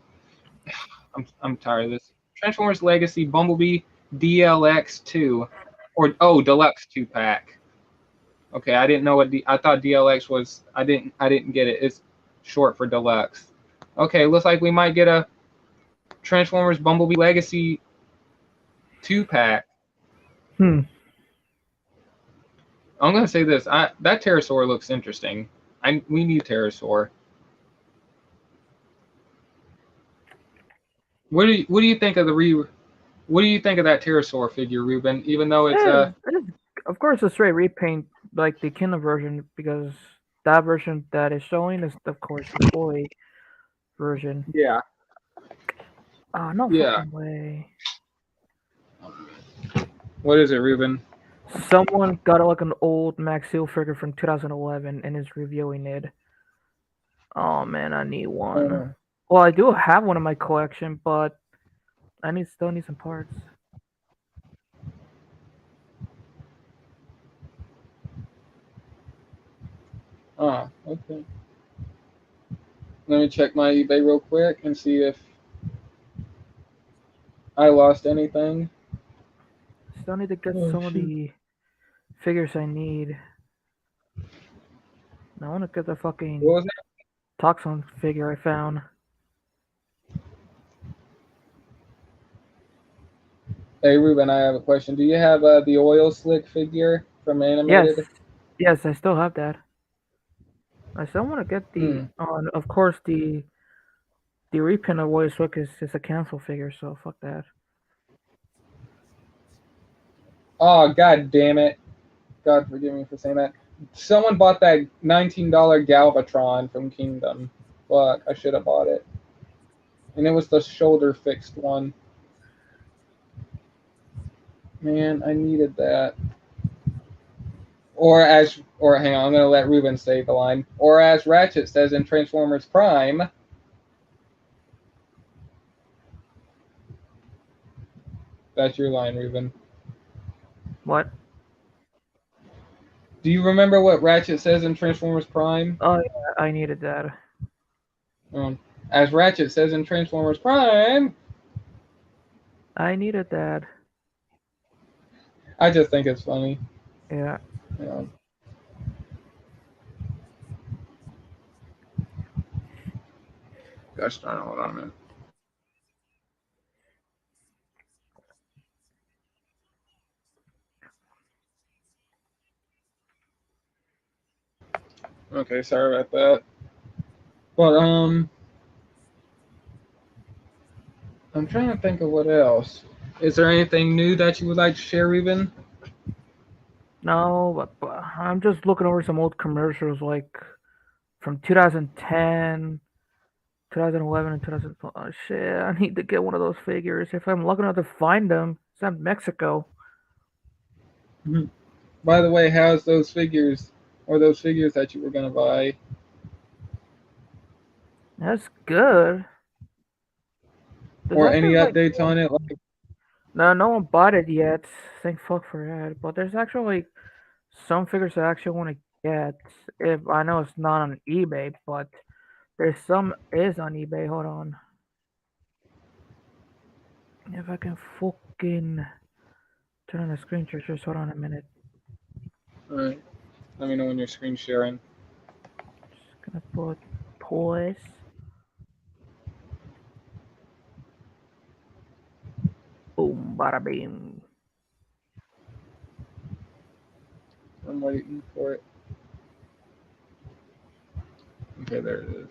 I'm tired of this. Transformers Legacy Bumblebee DLX2 Deluxe 2-pack. Okay, I didn't know what I thought DLX was. I didn't get it. It's short for Deluxe. Okay, looks like we might get a Transformers Bumblebee Legacy 2-pack. Hmm. I'm gonna say this. That Pterosaur looks interesting. We need Pterosaur. What do you think of What do you think of that Pterosaur figure, Ruben? Even though it's of course, a straight repaint like the Kindle version because that version that is showing is of course the toy version. Yeah. No Yeah. fucking way. What is it, Ruben? Someone got like an old Max Steel figure from 2011 and is reviewing it. Oh man, I need one. Well, I do have one in my collection, but I still need some parts. Oh, okay. Let me check my eBay real quick and see if I lost anything. Still need to get some of the figures I need. I want to get the fucking What was that? Toxon figure I found. Hey Ruben, I have a question. Do you have the oil slick figure from Yes, animated? yes, I still have that. I still want to get the, Hmm. of course, the reprint of Warriors Book is a cancel figure, so fuck that. Oh, god damn it. God forgive me for saying that. Someone bought that $19 Galvatron from Kingdom. Fuck, I should have bought it. And it was the shoulder fixed one. Man, I needed that. Or hang on, I'm gonna let Ruben say the line. Or as Ratchet says in Transformers Prime. That's your line, Ruben. What? Do you remember what Ratchet says in Transformers Prime? Oh yeah, I needed that. Um, as Ratchet says in Transformers Prime. I needed that. I just think it's funny. Yeah. You know. Gosh darn, hold on a minute. Okay, sorry about that. But I'm trying to think of what else. Is there anything new that you would like to share, Ruben? No, but I'm just looking over some old commercials like from 2010, 2011, and 2012. Oh, shit, I need to get one of those figures. If I'm lucky enough to find them, it's in Mexico. By the way, how's those figures or those figures that you were gonna buy? That's good. There's Or any actually like updates on it? Like, no one bought it yet. Thank fuck for that. But there's actually like some figures I actually want to get. If I know it's not on eBay, but there's some is on eBay. Hold on. If I can fucking turn on the screen share, just hold on a minute. alright, let me know when you're screen sharing. Just gonna put toys. Boom, bada bing. I'm waiting for it. Okay, there it is.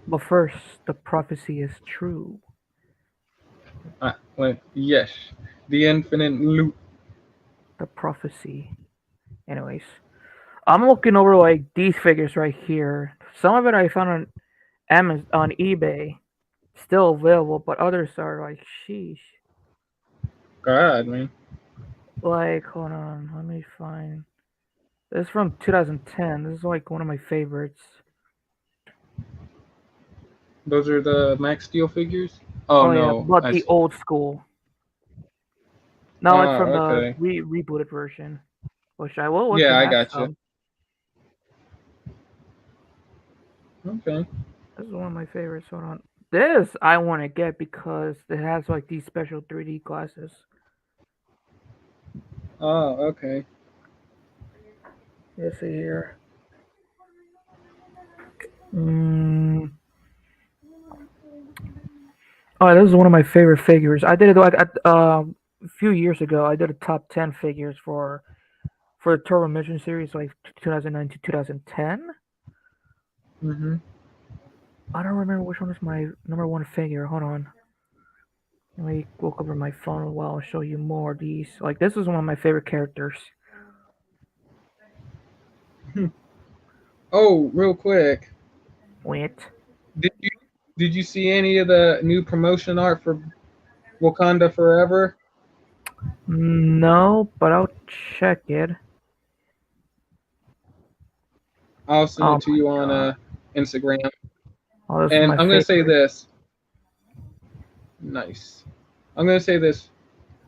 But first, the prophecy is true. Yes, the infinite loop. The prophecy. Anyways, I'm looking over like these figures right here. Some of it I found on Amazon, on eBay, still available, but others are like, sheesh. God, man. Like, hold on, let me find. This is from 2010. This is like one of my favorites. Those are the Max Steel figures? Oh Oh yeah, no, but I the see. old school. Not like Ah, from the okay. rebooted version, which I will let you Yeah, I have got you. some. Okay. This is one of my favorites. Hold on. This I want to get because it has like these special 3D glasses. Oh, okay. Let's see here. Mm. Oh, this is one of my favorite figures. I did it like a few years ago. I did a top 10 figures for the Turbo Mission series, like 2009 to 2010. Mm-hmm. I don't remember which one was my number one figure. Hold on. Let me look over my phone while I'll show you more of these. Like this is one of my favorite characters. Oh, real quick. Wait. Did you did you see any of the new promotion art for Wakanda Forever? No, but I'll check it. I'll send Oh it to you my on god. Instagram. Oh, this is And my I'm gonna say favorite. this. Nice. I'm gonna say this.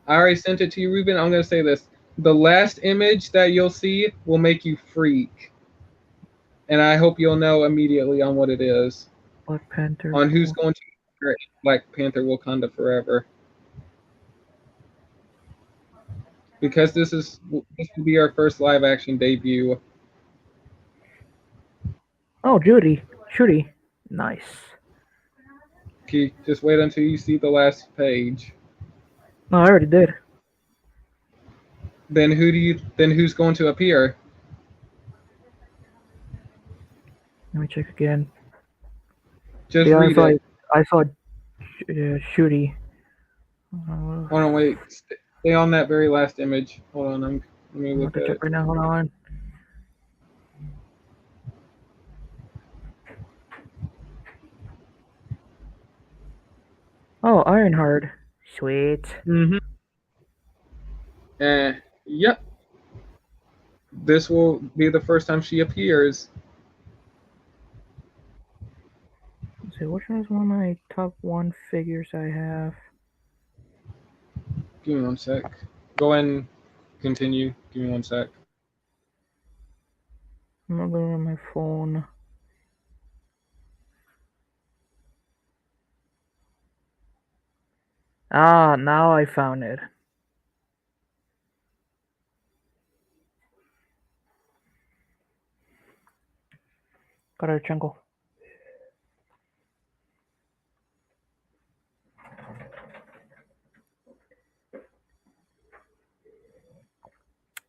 I already sent it to you, Ruben. I'm gonna say this. The last image that you'll see will make you freak, and I hope you'll know immediately on what it is, Black Panther on who's 4. going to be Black Panther Wakanda Forever. Because this will be our first live action debut. Oh, Judy. Judy. Nice. Okay, just wait until you see the last page. No, I already did. Then who's going to appear? Let me check again. Just Yeah, read it. I saw Shooty. Hold on, wait. Stay on that very last image. Hold on, let me I'm about look to at check it. right now. Hold on. Oh, Ironheart. Sweet. Mm-hmm. And yep, this will be the first time she appears. Let's see, which one is one of my top 1 figures I have? Give me one sec. Go ahead and continue. Give me one sec. I'm not going on my phone. Ah, now I found it. Got a jungle.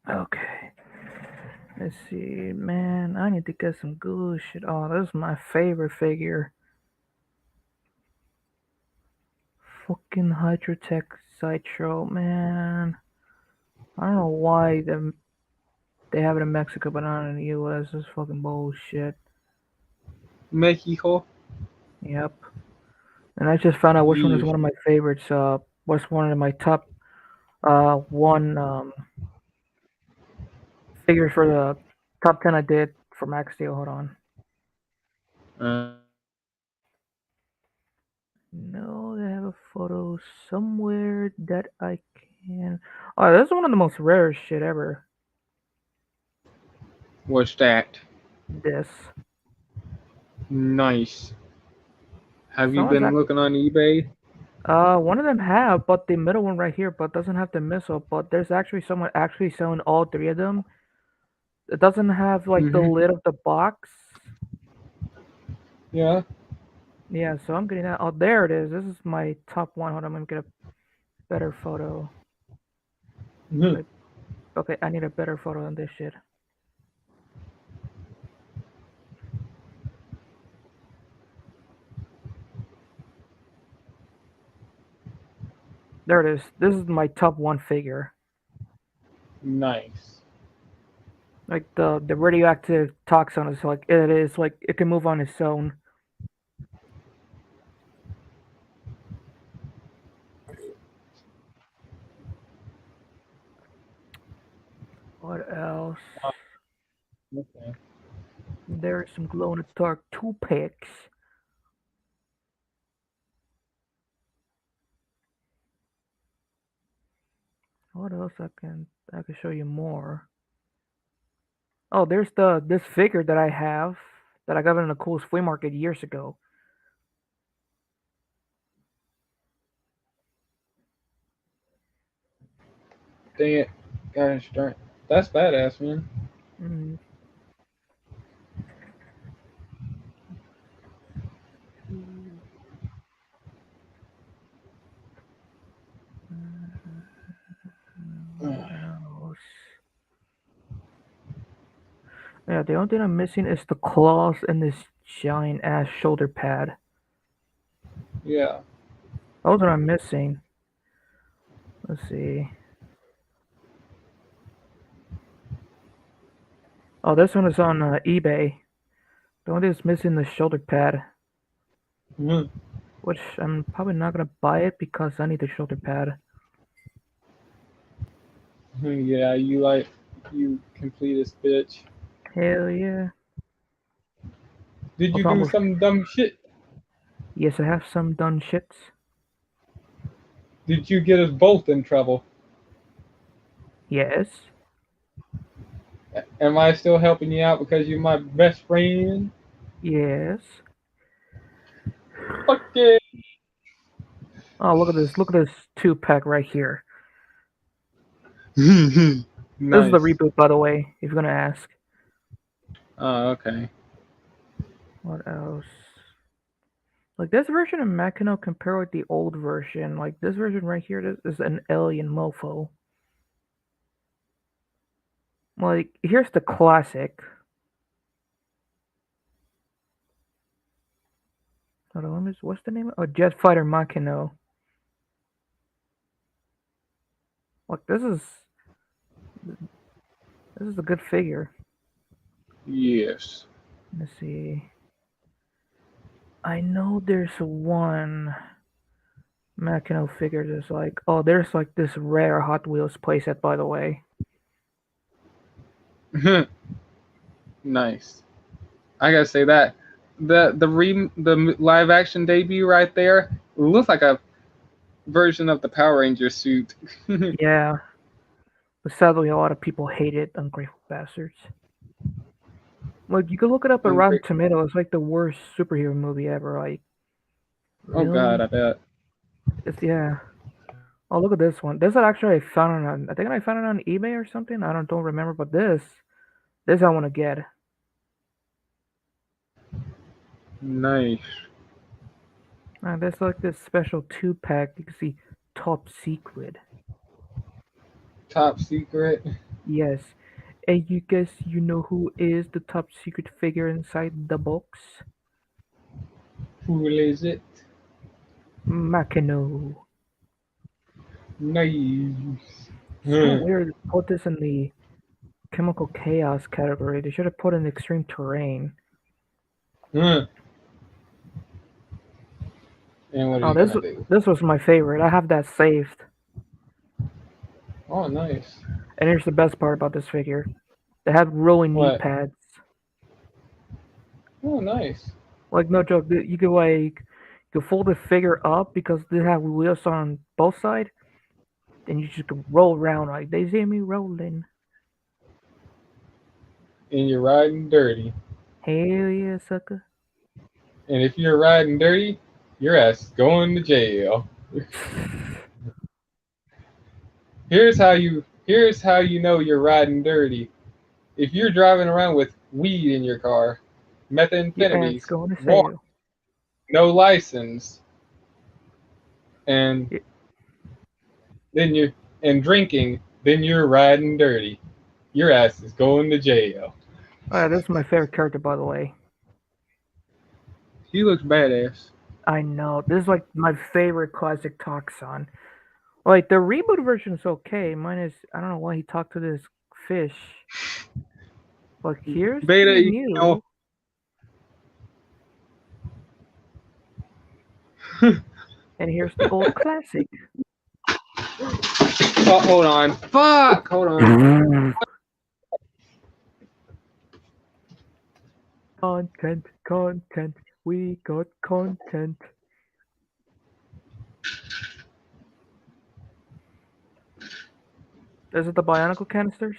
Okay. Let's see, man. I need to get some good shit. Oh, this is my favorite figure. Fucking Hydrotech Sideshow, man. I don't know why they have it in Mexico but not in the US. This is fucking bullshit. Mexico. Yep. And I just found out which one is Yes. one of my favorites. What's one of my top one figures for the top 10 I did for Max Steel. Hold on. Uh, No, they have a photo somewhere that I can. Oh, this is one of the most rarest shit ever. what's that? This. Nice. Have you Someone's been looking on eBay? one of them have, but the middle one right here, but doesn't have the missile. But there's actually someone actually selling all 3 of them. It doesn't have like the Mm-hmm. lid of the box. Yeah. Yeah, so I'm getting that. Oh, there it is. This is my top 1. Hold on, I'm gonna get a better photo. Mm-hmm. Wait, okay, I need a better photo than this shit. There it is. This is my top 1 figure. Nice. Like the radioactive toxin is like it is like it can move on its own. What else? Okay. There's some glow in the dark 2-packs. What else I can show you more? Oh, there's this figure that I have that I got in a coolest flea market years ago. Dang it. Gosh darn. That's badass, man. Mm. What else? Yeah, the only thing I'm missing is the claws and this giant ass shoulder pad. Yeah. Those are I'm missing. Let's see. Oh, this one is on eBay. The only thing that's missing is the shoulder pad, Mm-hmm. which I'm probably not gonna buy it because I need the shoulder pad. Yeah, you complete this bitch. Hell yeah. Did you Also, do almost. some dumb shit? Yes, I have some done shits. Did you get us both in trouble? Yes. Am I still helping you out because you're my best friend? Yes. Fuck yeah. Oh, look at this. Look at this 2-pack right here. This is the Nice. reboot, by the way, if you're gonna ask. Oh, okay. What else? Like this version of Machino compared with the old version, like this version right here is an alien mofo. Like here's the classic. Hold on, what's the name? Oh, Jet Fighter Machino. Like this is a good figure. Yes. Let's see. I know there's one Machino figure that's like, oh, there's like this rare Hot Wheels playset, by the way. Nice. I gotta say that the live action debut right there looks like a version of the Power Ranger suit. Yeah. But sadly, a lot of people hate it, ungrateful bastards. Like, you can look it up at Rotten Tomatoes. It's like the worst superhero movie ever. Like, Oh really? God, I bet. Yeah. Oh, look at this one. This I actually found it on. I think I found it on eBay or something. I don't remember, but this I want to get. Nice. There's like this special 2-pack. You can see Top Secret. Top secret. Yes. And you guess you know who is the top secret figure inside the box? Who is it? Machino. Nice. So weird. Put this in the chemical chaos category. They should have put in extreme terrain. And what are you gonna do? This was my favorite. I have that saved. Oh, nice. And here's the best part about this figure. They have rolling knee pads. Oh, nice. Like, no joke. You can like you fold the figure up because they have wheels on both sides. Then you just can roll around like they see me rolling. And you're riding dirty. Hell yeah, sucker. And if you're riding dirty, your ass is going to jail. Here's how you know you're riding dirty. If you're driving around with weed in your car, methamphetamines, no license, and then you're drinking, then you're riding dirty. Your ass is going to jail. This is my favorite character, by the way. He looks badass. I know. This is like my favorite classic Toxon. Like the reboot version is okay. Mine is I don't know why he talked to this fish. Like here's Beta, the new. And here's the old classic. Oh, hold on. Fuck! Hold on. Content. We got content. Is it the Bionicle canisters?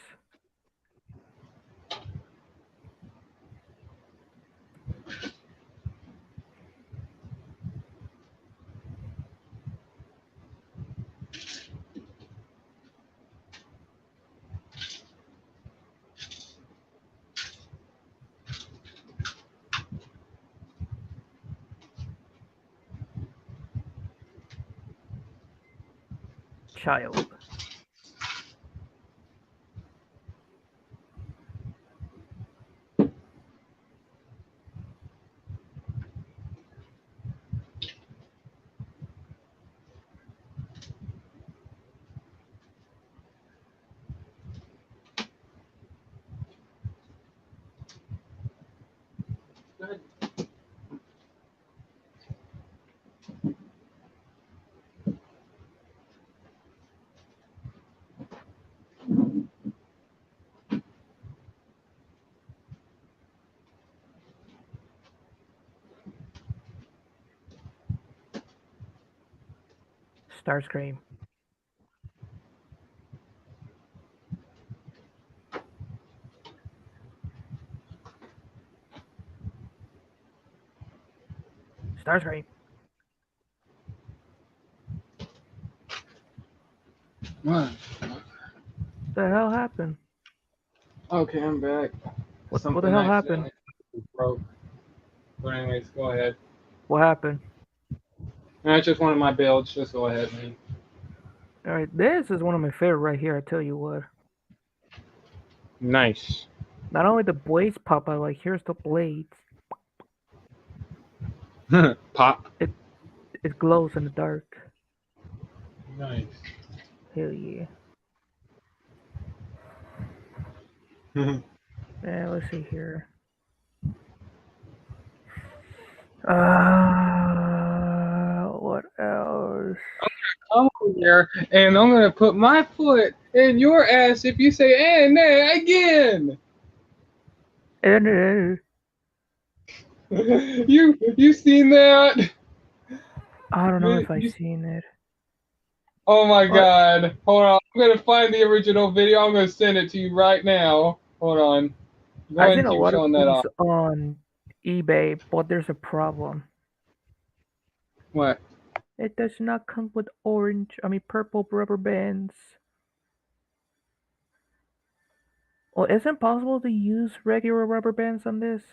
Child. Starscream. Starscream. What The hell happened? Okay, I'm back. What the hell happened? Broke. But anyways, go ahead. What happened? That's just one of my builds. Just go ahead, man. All right, this is one of my favorite right here. I tell you what. Nice. Not only the blades pop out, like here's the blades. Pop. It glows in the dark. Nice. Hell yeah. Yeah, let's see here. What else? Come over here, and I'm gonna put my foot in your ass if you say "and again." And You seen that? I don't know if I've You, seen it. oh my What? God! Hold on, I'm gonna find the original video. I'm gonna send it to you right now. Hold on. Go I've ahead seen and a keep lot of showing that these off. on eBay, but there's a problem. What? It does not come with purple rubber bands. Well, is it possible to use regular rubber bands on this?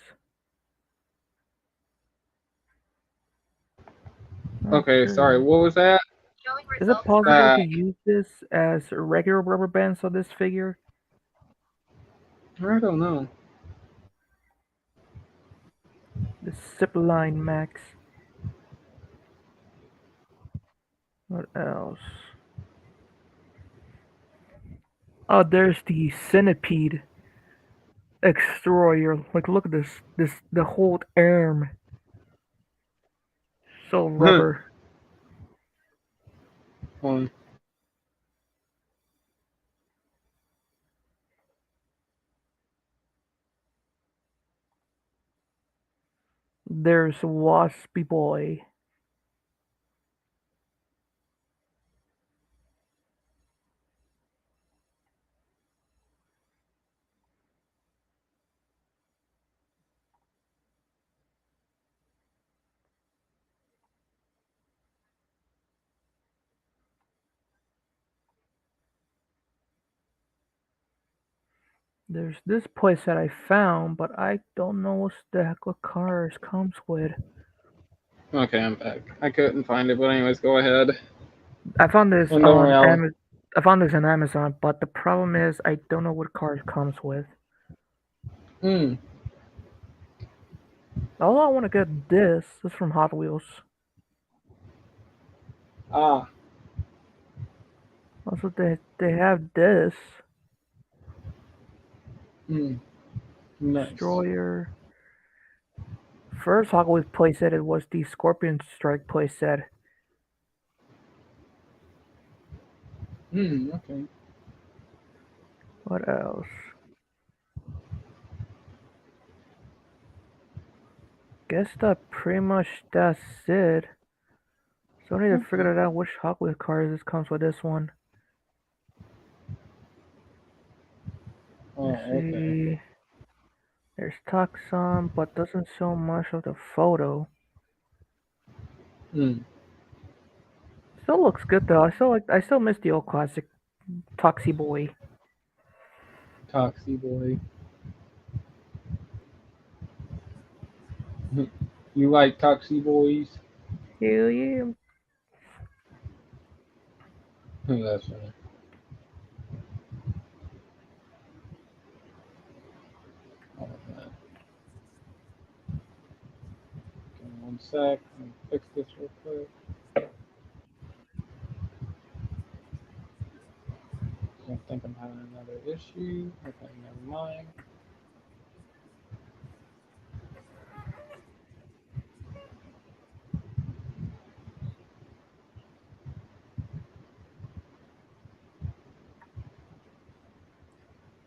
Okay, sorry. Okay. What was that? Is it possible Uh, to use this as regular rubber bands on this figure? I don't know. The Zipline Max. What else? Oh, there's the Centipede Extroyer. Like, look at the whole arm. So rubber. Hold on. There's Waspy Boy. There's this place that I found, but I don't know what cars comes with. Okay, I'm back. I couldn't find it, but anyways, go ahead. I found this And don't worry, on I'll. Amazon. I found this on Amazon, but the problem is I don't know what car it comes with. Hmm. All I want to get this is from Hot Wheels. Ah. Also, they have this Hmm. Nice. Destroyer. First Hot Wheels playset, it was the Scorpion Strike playset. Hmm. Okay. What else? Guess that pretty much that's it. So I need to Okay. figure out which Hot Wheels cars this comes with this one. Oh, Let's okay. see. There's Tucson, but doesn't show much of the photo. Hmm. Still looks good though. I still miss the old classic Toxie Boy. Toxie boy. You like Toxie boys? Hell yeah. That's right. All of that. Give me one sec. Let me fix this real quick. I think I'm having another issue. Okay, never mind.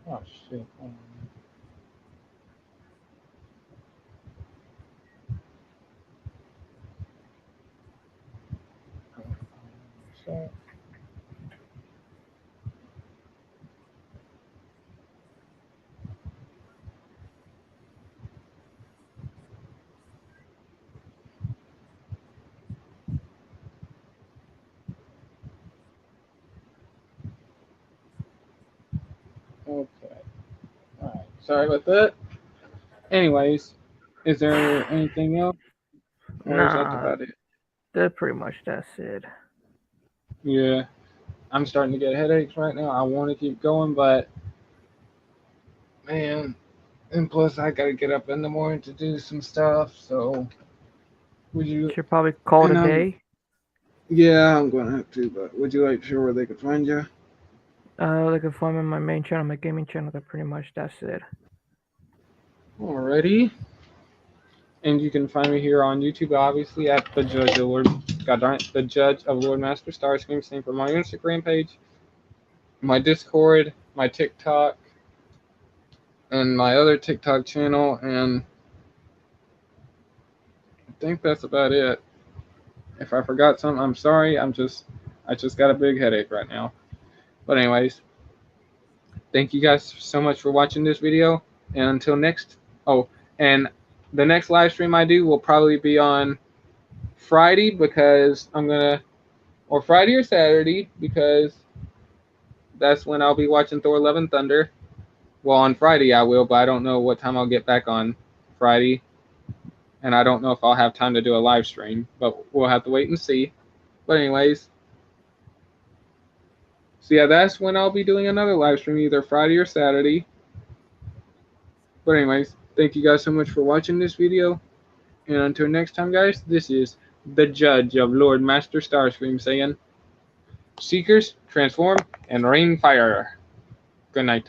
Oh shit. Hold on. So, okay. Alright. Sorry about that. Anyways, is there anything else? Or is that Nah, about it? that's it. Yeah. I'm starting to get headaches right now. I want to keep going, but man, and plus I gotta get up in the morning to do some stuff. So would you? Should probably call it And a day. yeah, I'm gonna have to. But would you like to show where they could find you? They can find me on my main channel, my gaming channel. That's it. Alrighty. And you can find me here on YouTube, obviously, at the Judge of Lord. God darn it, the Judge of Lord Master Starscream. Same for my Instagram page, my Discord, my TikTok, and my other TikTok channel. And I think that's about it. If I forgot something, I'm sorry. I just got a big headache right now. But anyways, thank you guys so much for watching this video. And until next, and the next live stream I do will probably be on Friday because or Friday or Saturday because that's when I'll be watching Thor: Love and Thunder. Well, on Friday I will, but I don't know what time I'll get back on Friday. And I don't know if I'll have time to do a live stream, but we'll have to wait and see. But anyways, so yeah, that's when I'll be doing another live stream, either Friday or Saturday. But anyways, thank you guys so much for watching this video. And until next time, guys, this is the Judge of Lord Master Starscream saying, Seekers, transform, and rain fire. Good night.